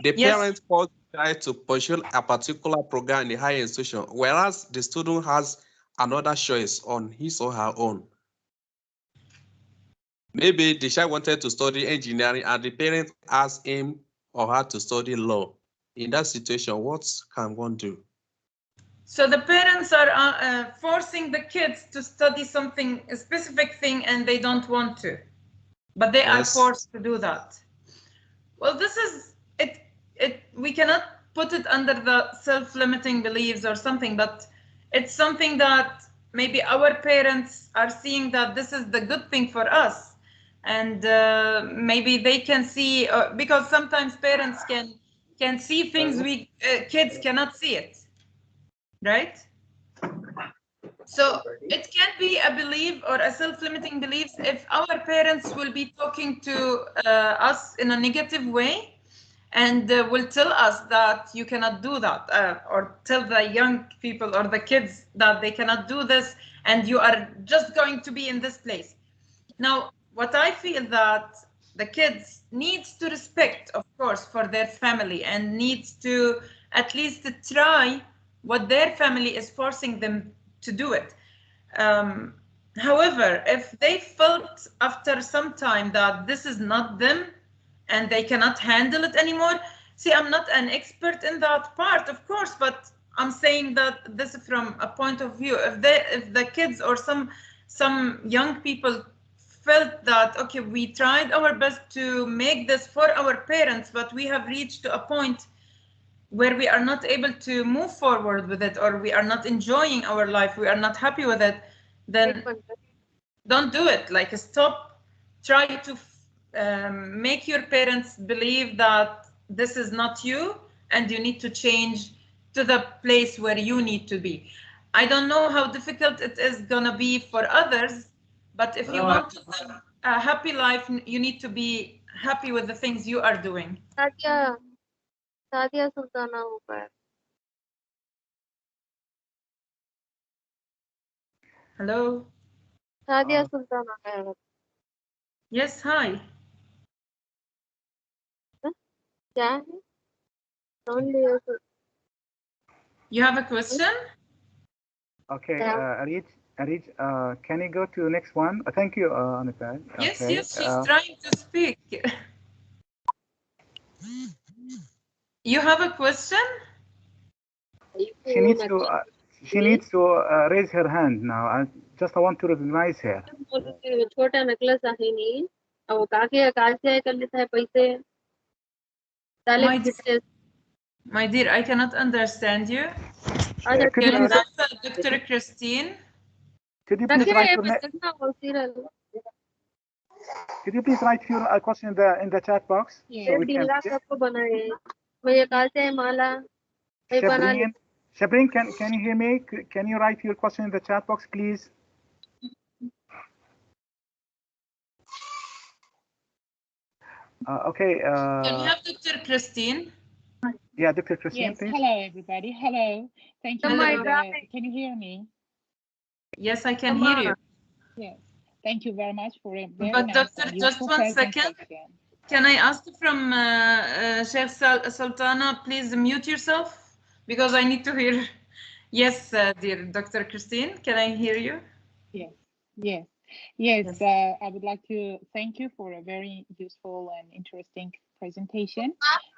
F: The
B: yes.
F: parent forced the child to pursue a particular program in the higher institution, whereas the student has another choice on his or her own. Maybe the child wanted to study engineering and the parent asked him or her to study law. In that situation, what can one do?
B: So the parents are forcing the kids to study something, a specific thing, and they don't want to, but they are forced to do that. Well, this is it. We cannot put it under the self-limiting beliefs or something, but it's something that maybe our parents are seeing that this is the good thing for us, and maybe they can see, because sometimes parents can see things we kids cannot see it, right? So it can be a belief or a self-limiting beliefs if our parents will be talking to us in a negative way, and will tell us that you cannot do that, or tell the young people or the kids that they cannot do this, and you are just going to be in this place. Now, what I feel that the kids needs to respect, of course, for their family, and needs to at least try what their family is forcing them to do it. However, if they felt after some time that this is not them and they cannot handle it anymore, see, I'm not an expert in that part, of course, but I'm saying that this is from a point of view. If the kids or some young people felt that, okay, we tried our best to make this for our parents, but we have reached to a point where we are not able to move forward with it, or we are not enjoying our life, we are not happy with it, then don't do it. Like, stop. Try to make your parents believe that this is not you, and you need to change to the place where you need to be. I don't know how difficult it is gonna be for others, but if you want to live a happy life, you need to be happy with the things you are doing.
G: Sadia Sultana Mubad.
B: Hello.
G: Sadia Sultana.
B: Yes, hi.
G: क्या है? Only
B: You have a question?
A: Okay, Areej, can you go to the next one? Thank you, Anita.
B: Yes,
A: Okay.
B: yes, she's trying to speak. You have a question?
A: She needs to raise her hand now. I want to recognize her.
G: छोटा necklace आहे नी अहो काकी काय करले आहे पैसे
B: My My dear, I cannot understand you.
G: هذا
A: could you
B: Can
A: please
B: Dr. Christine?
A: could you please
G: لكن
A: write
G: هي
A: your name?
G: بدنا وسيلة
A: Could you please write your question in the chat box so we can see?
G: को बनाए मैं कहा से माला मैं बना ली
A: Shabreen, can you hear me? Can you write your question in the chat box, please? Okay.
B: Can we have Dr. Christine?
A: Yeah, Dr. Christine,
H: Yes,
A: please.
H: hello everybody. Hello. Thank you.
B: Hello.
H: Can you hear me?
B: Yes, I can hear you.
H: Yes. Thank you very much for a very
B: But
H: nice
B: doctor,
H: and
B: just
H: useful
B: one second.
H: presentation.
B: Can I ask from Sheikh Sultana, please mute yourself? Because I need to hear. Yes, dear Dr. Christine, can I hear you?
H: Yes, yes, yes.
B: Yes.
H: I would like to thank you for a very useful and interesting presentation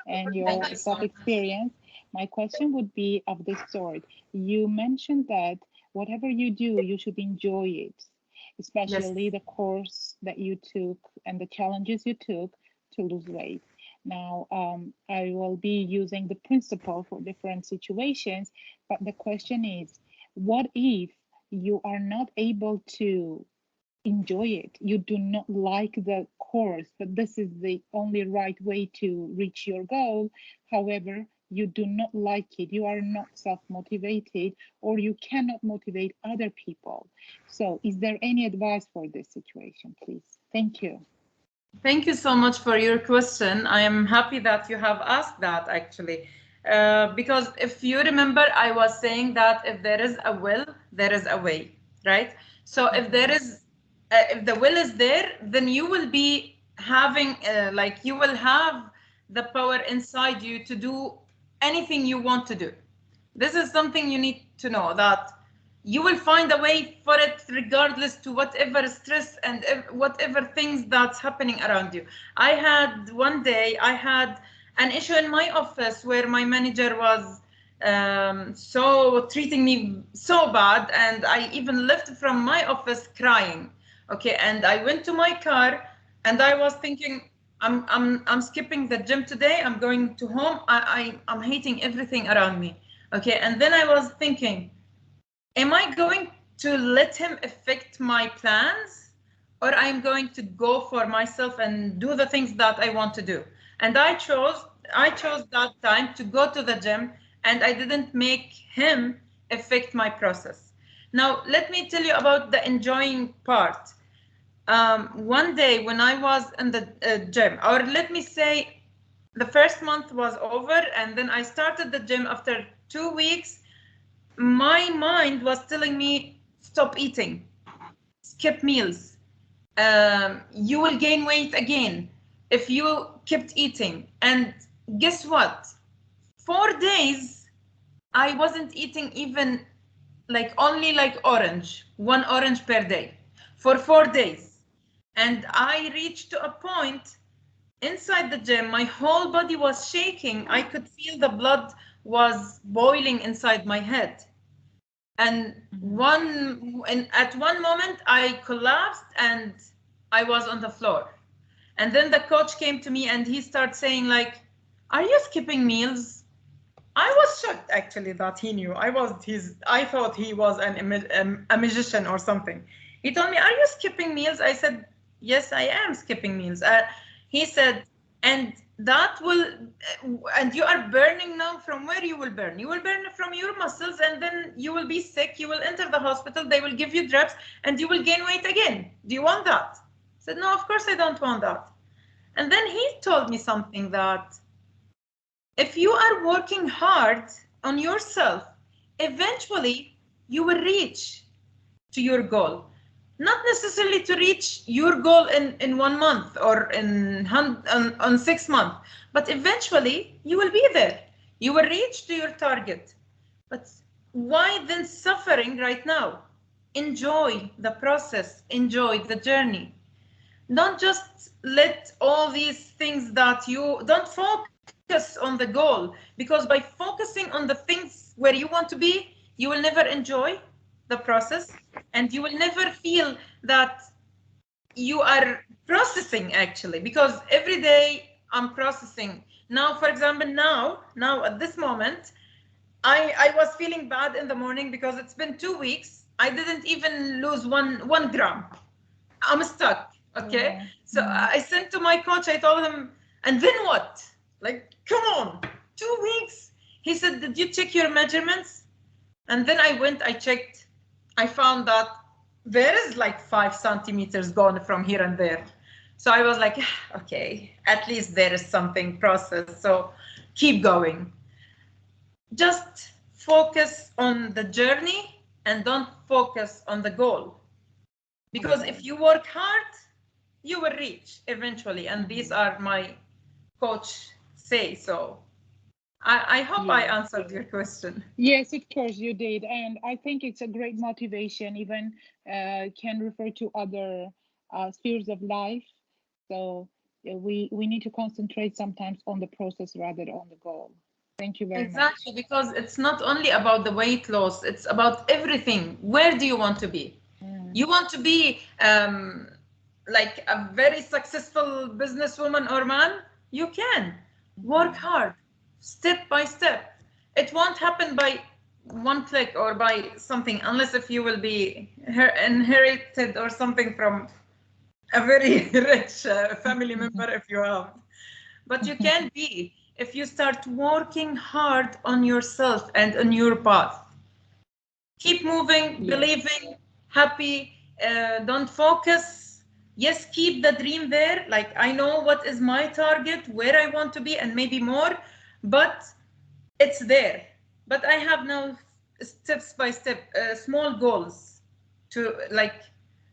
H: and your
B: Thank you so much.
H: experience. My question would be of this sort. You mentioned that whatever you do, you should enjoy it, especially the course that you took and the challenges you took to lose weight. Now, I will be using the principle for different situations, but the question is, what if you are not able to enjoy it? You do not like the course, but this is the only right way to reach your goal. However, you do not like it. You are not self-motivated, or you cannot motivate other people. So is there any advice for this situation, please? Thank you.
B: Thank you so much for your question. I am happy that you have asked that, actually. Because if you remember, I was saying that if there is a will, there is a way, right? So if there is, if the will is there, then you will be having, you will have the power inside you to do anything you want to do. This is something you need to know, that you will find a way for it regardless to whatever stress and whatever things that's happening around you. I had one day, I had an issue in my office where my manager was so treating me so bad, and I even left from my office crying. Okay, and I went to my car and I was thinking, I'm skipping the gym today. I'm going to home. I'm hating everything around me. Okay, and then I was thinking, am I going to let him affect my plans, or I'm going to go for myself and do the things that I want to do? And I chose that time to go to the gym, and I didn't make him affect my process. Now, let me tell you about the enjoying part. One day when I was in the gym, or let me say the first month was over, and then I started the gym after 2 weeks. My mind was telling me, stop eating, skip meals. You will gain weight again if you kept eating. And guess what? 4 days, I wasn't eating even only orange, 1 orange per day for 4 days. And I reached to a point inside the gym, my whole body was shaking. I could feel the blood was boiling inside my head. And at one moment I collapsed and I was on the floor. And then the coach came to me and he started saying, are you skipping meals? I was shocked, actually, that he knew. I thought he was a magician or something. He told me, are you skipping meals? I said, yes, I am skipping meals. He said, and you are burning now. From where you will burn? You will burn from your muscles, and then you will be sick. You will enter the hospital. They will give you drops, and you will gain weight again. Do you want that? I said, no, of course I don't want that. And then he told me something, that if you are working hard on yourself, eventually you will reach to your goal. Not necessarily to reach your goal in 1 month or on 6 months, but eventually you will be there. You will reach to your target. But why then suffering right now? Enjoy the process, enjoy the journey. Don't just let all these things that you don't focus on the goal, because by focusing on the things where you want to be, you will never enjoy the process, and you will never feel that you are processing, actually, because every day I'm processing. Now, for example, now at this moment, I was feeling bad in the morning because it's been 2 weeks. I didn't even lose one gram. I'm stuck. Okay.
H: Yeah.
B: So I sent to my coach. I told him, and then what? Like, come on, 2 weeks. He said, did you check your measurements? And then I went, I checked. I found that there is like 5 centimeters gone from here and there. So I was like, okay, at least there is something processed. So keep going. Just focus on the journey and don't focus on the goal. Because if you work hard, you will reach eventually. And these are my coach say. So I hope I answered your question.
H: Yes, of course you did. And I think it's a great motivation, even can refer to other spheres of life. So we need to concentrate sometimes on the process rather than on the goal. Thank you very much.
B: Exactly, because it's not only about the weight loss, it's about everything. Where do you want to be? You want to be like a very successful businesswoman or man? You can work hard, step by step. It won't happen by one click or by something, unless if you will be inherited or something from a very rich family member if you have. But you can be if you start working hard on yourself and on your path. Keep moving, believing, happy, don't focus. Yes, keep the dream there. Like, I know what is my target, where I want to be, and maybe more, but it's there. But I have now steps by step, small goals to, like,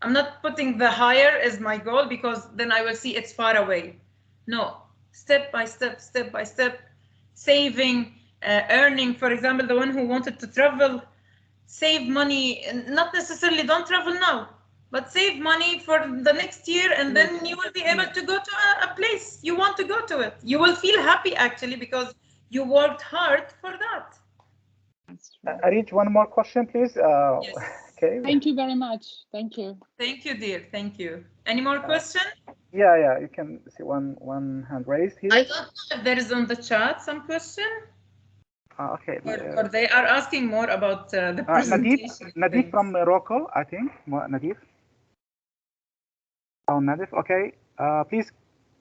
B: I'm not putting the higher as my goal because then I will see it's far away. No, step by step, saving, earning. For example, the one who wanted to travel, save money, not necessarily don't travel now, but save money for the next year, and then you will be able to go to a place you want to go to it. You will feel happy actually because you worked hard for that.
A: Areej, one more question, please.
B: Yes.
A: Okay.
H: Thank you very much. Thank you.
B: Thank you, dear. Thank you. Any more question?
A: Yeah, you can see one hand raised here.
B: I don't know if there is on the chat some question.
A: Okay.
B: Or they are asking more about the presentation.
A: Nadif from Morocco, I think. Nadif. Oh, Nadif. Okay. Please,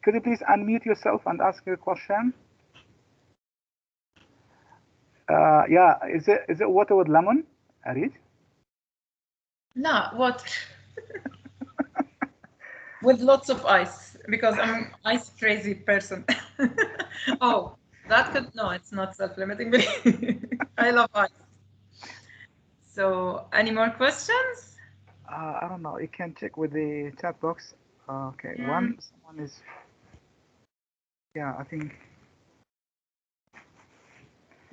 A: could you please unmute yourself and ask your question? Yeah. Is it water with lemon, Areej?
B: No, water. With lots of ice, because I'm ice crazy person. Oh, that could, no, it's not self-limiting. I love ice. So, any more questions?
A: I don't know. You can check with the chat box. Okay, someone is. Yeah, I think.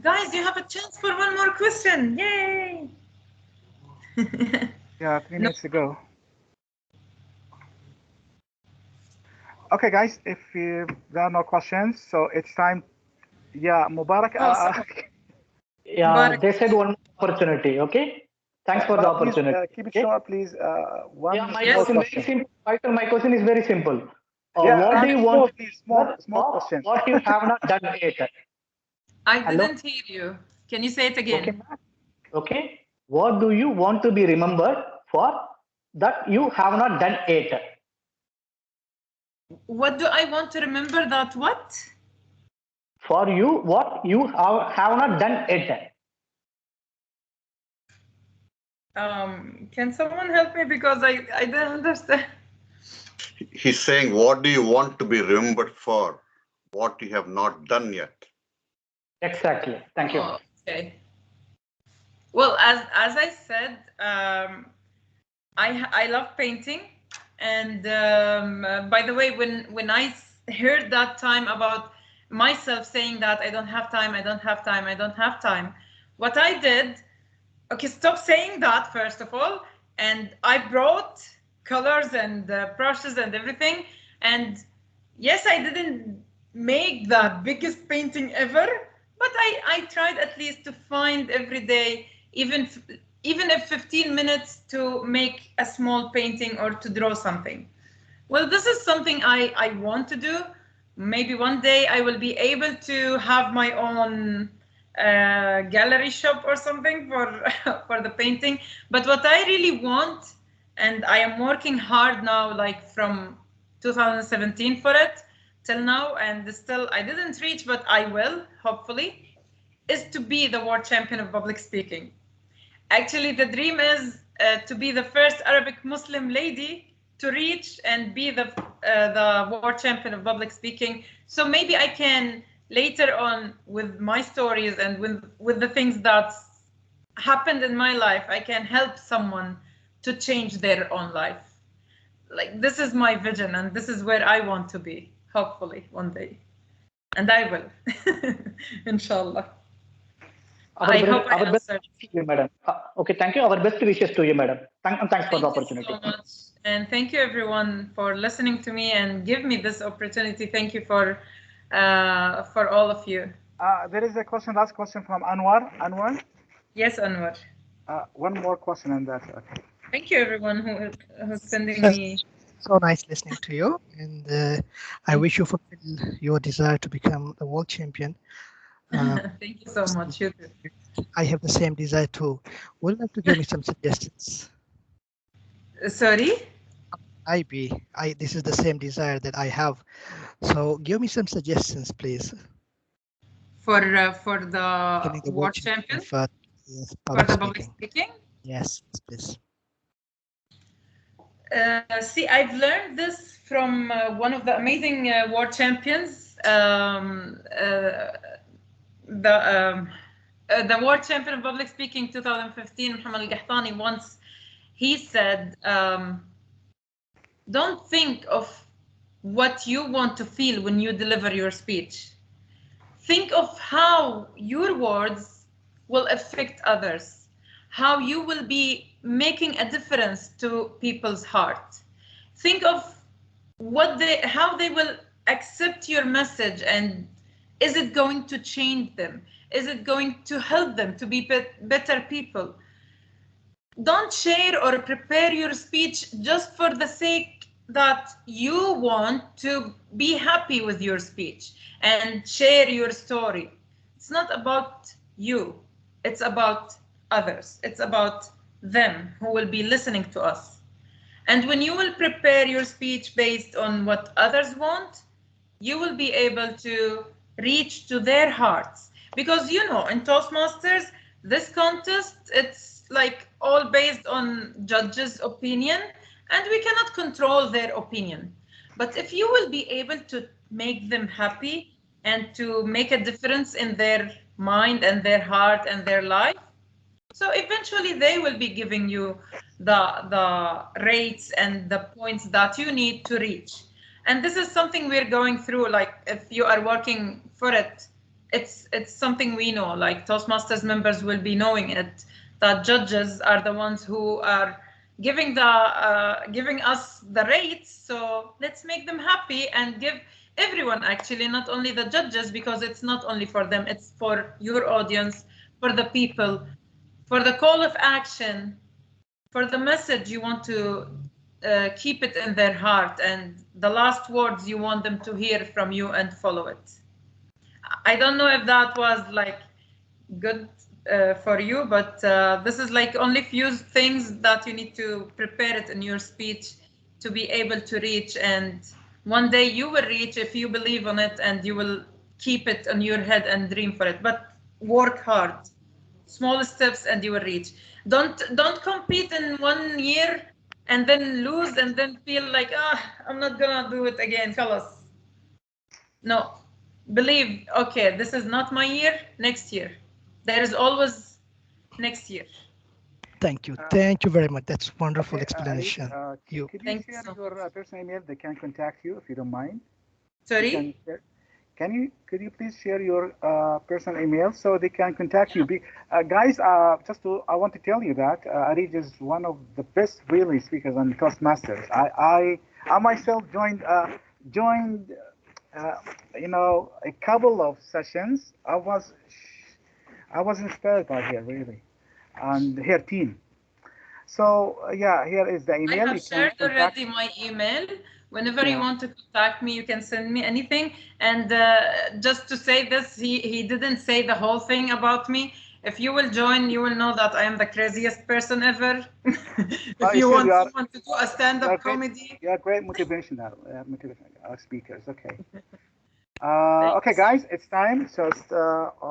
B: Guys, you have a chance for one more question. Yay!
A: Yeah, 3 minutes to go. Okay, guys, if there are no questions, so it's time. Yeah, Mubarak.
E: Yeah, they said one opportunity. Okay, thanks for the opportunity.
A: Please, keep it short, please. One
E: my
A: small
E: question
A: question.
E: very simple. Michael, my question is very simple.
A: Yeah,
E: what do you want?
A: Small question.
E: What you have not done yet?
B: I didn't hear you. Can you say it again?
E: Okay. What do you want to be remembered for that you have not done yet?
B: What do I want to remember that what?
E: For you, what you have not done yet.
B: Can someone help me, because I don't understand.
I: He's saying, what do you want to be remembered for? What you have not done yet.
E: Exactly. Thank you.
B: Oh, okay. Well, as I said, I love painting, and by the way, when I heard that time about myself saying that I don't have time, what I did, okay, stop saying that first of all, and I brought colors and brushes and everything, and yes, I didn't make the biggest painting ever, but I tried at least to find every day, even if 15 minutes, to make a small painting or to draw something. Well, this is something I want to do, Maybe one day I will be able to have my own gallery shop or something for for the painting. But what I really want, and I am working hard now, like from 2017 for it till now, and still I didn't reach, but I will hopefully, is to be the world champion of public speaking. Actually, the dream is to be the first Arabic Muslim lady to reach and be the world champion of public speaking. So maybe I can later on, with my stories and with the things that happened in my life, I can help someone to change their own life. Like, this is my vision, and this is where I want to be, hopefully one day, and I will. Inshallah. I hope I answered
E: you, madam. Okay, thank you. Our best wishes to you, madam. Thanks for the opportunity.
B: Thank you so much. And thank you everyone for listening to me and give me this opportunity. Thank you for all of you.
A: There is a question, last question from Anwar. Anwar?
B: Yes, Anwar.
A: One more question and that's okay.
B: Thank you everyone who's sending me.
J: So nice listening to you, and I wish you fulfill your desire to become a world champion.
B: Thank you so much. You too.
J: I have the same desire too. Would you like to give me some suggestions?
B: Sorry?
J: This is the same desire that I have. So give me some suggestions, please.
B: For the world champion? For the public speaking?
J: Yes, please.
B: See, I've learned this from one of the amazing world champions, the world champion of public speaking 2015, Muhammad Al-Qahtani. Once he said, don't think of what you want to feel when you deliver your speech. Think of how your words will affect others, how you will be making a difference to people's heart. Think of how they will accept your message, and is it going to change them? Is it going to help them to be better people? Don't share or prepare your speech just for the sake that you want to be happy with your speech and share your story. It's not about you. It's about others. It's about them who will be listening to us. And when you will prepare your speech based on what others want, you will be able to reach to their hearts. Because, you know, in Toastmasters, this contest, it's like all based on judges' opinion, and we cannot control their opinion. But if you will be able to make them happy and to make a difference in their mind and their heart and their life, so eventually they will be giving you the rates and the points that you need to reach. And this is something we're going through. Like, if you are working for it, it's something we know. Like, Toastmasters members will be knowing it, that judges are the ones who are giving us the rates. So let's make them happy and give everyone, actually, not only the judges, because it's not only for them, it's for your audience, for the people, for the call of action, for the message you want to keep it in their heart, and the last words you want them to hear from you and follow it. I don't know if that was like good for you, but this is like only few things that you need to prepare it in your speech to be able to reach. And one day you will reach if you believe on it, and you will keep it on your head and dream for it. But work hard, small steps, and you will reach. Don't compete in 1 year and then lose and then feel like, I'm not gonna do it again. Khalas. No, believe, okay, this is not my year, next year. There is always next year.
J: Thank you. Thank you very much. That's wonderful explanation.
A: Could you share your personal email? They can contact you if you don't mind.
B: Sorry?
A: Could you please share your personal email so they can contact you? Guys, I want to tell you that Areej is one of the best really speakers on Toastmasters. I myself joined you know, a couple of sessions. I was inspired by her really, and her team. So yeah, here is the email.
B: I have shared already my email Whenever you
A: Yeah.
B: want to contact me, you can send me anything. And just to say this, he didn't say the whole thing about me. If you will join, you will know that I am the craziest person ever. If you want someone to do a stand-up comedy.
A: You're great motivational speakers. Okay. Okay, guys, it's time. So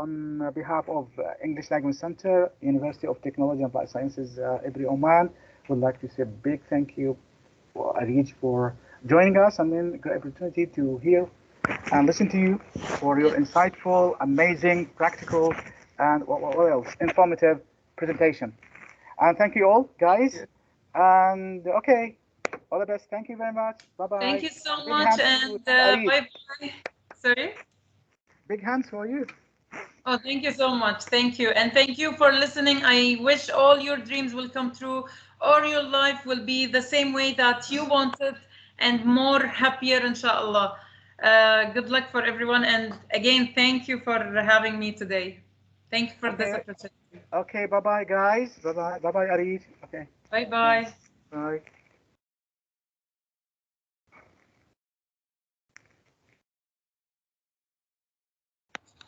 A: on behalf of English Language Center, University of Technology and Biosciences, Ibri, Oman, would like to say a big thank you for Areej for joining us, and then great opportunity to hear and listen to you for your insightful, amazing, practical, and what else? Informative presentation. And thank you all, guys. And okay, all the best. Thank you very much. Bye bye.
B: Thank you so much, and bye bye. Sorry.
A: Big hands for you.
B: Oh, thank you so much. Thank you. And thank you for listening. I wish all your dreams will come true, or your life will be the same way that you want it and more happier, inshallah. Good luck for everyone. And again, thank you for having me today. Thank you for this opportunity.
A: Okay, bye-bye, guys. Bye-bye. Bye-bye, Areej. Okay.
B: Bye-bye.
A: Bye.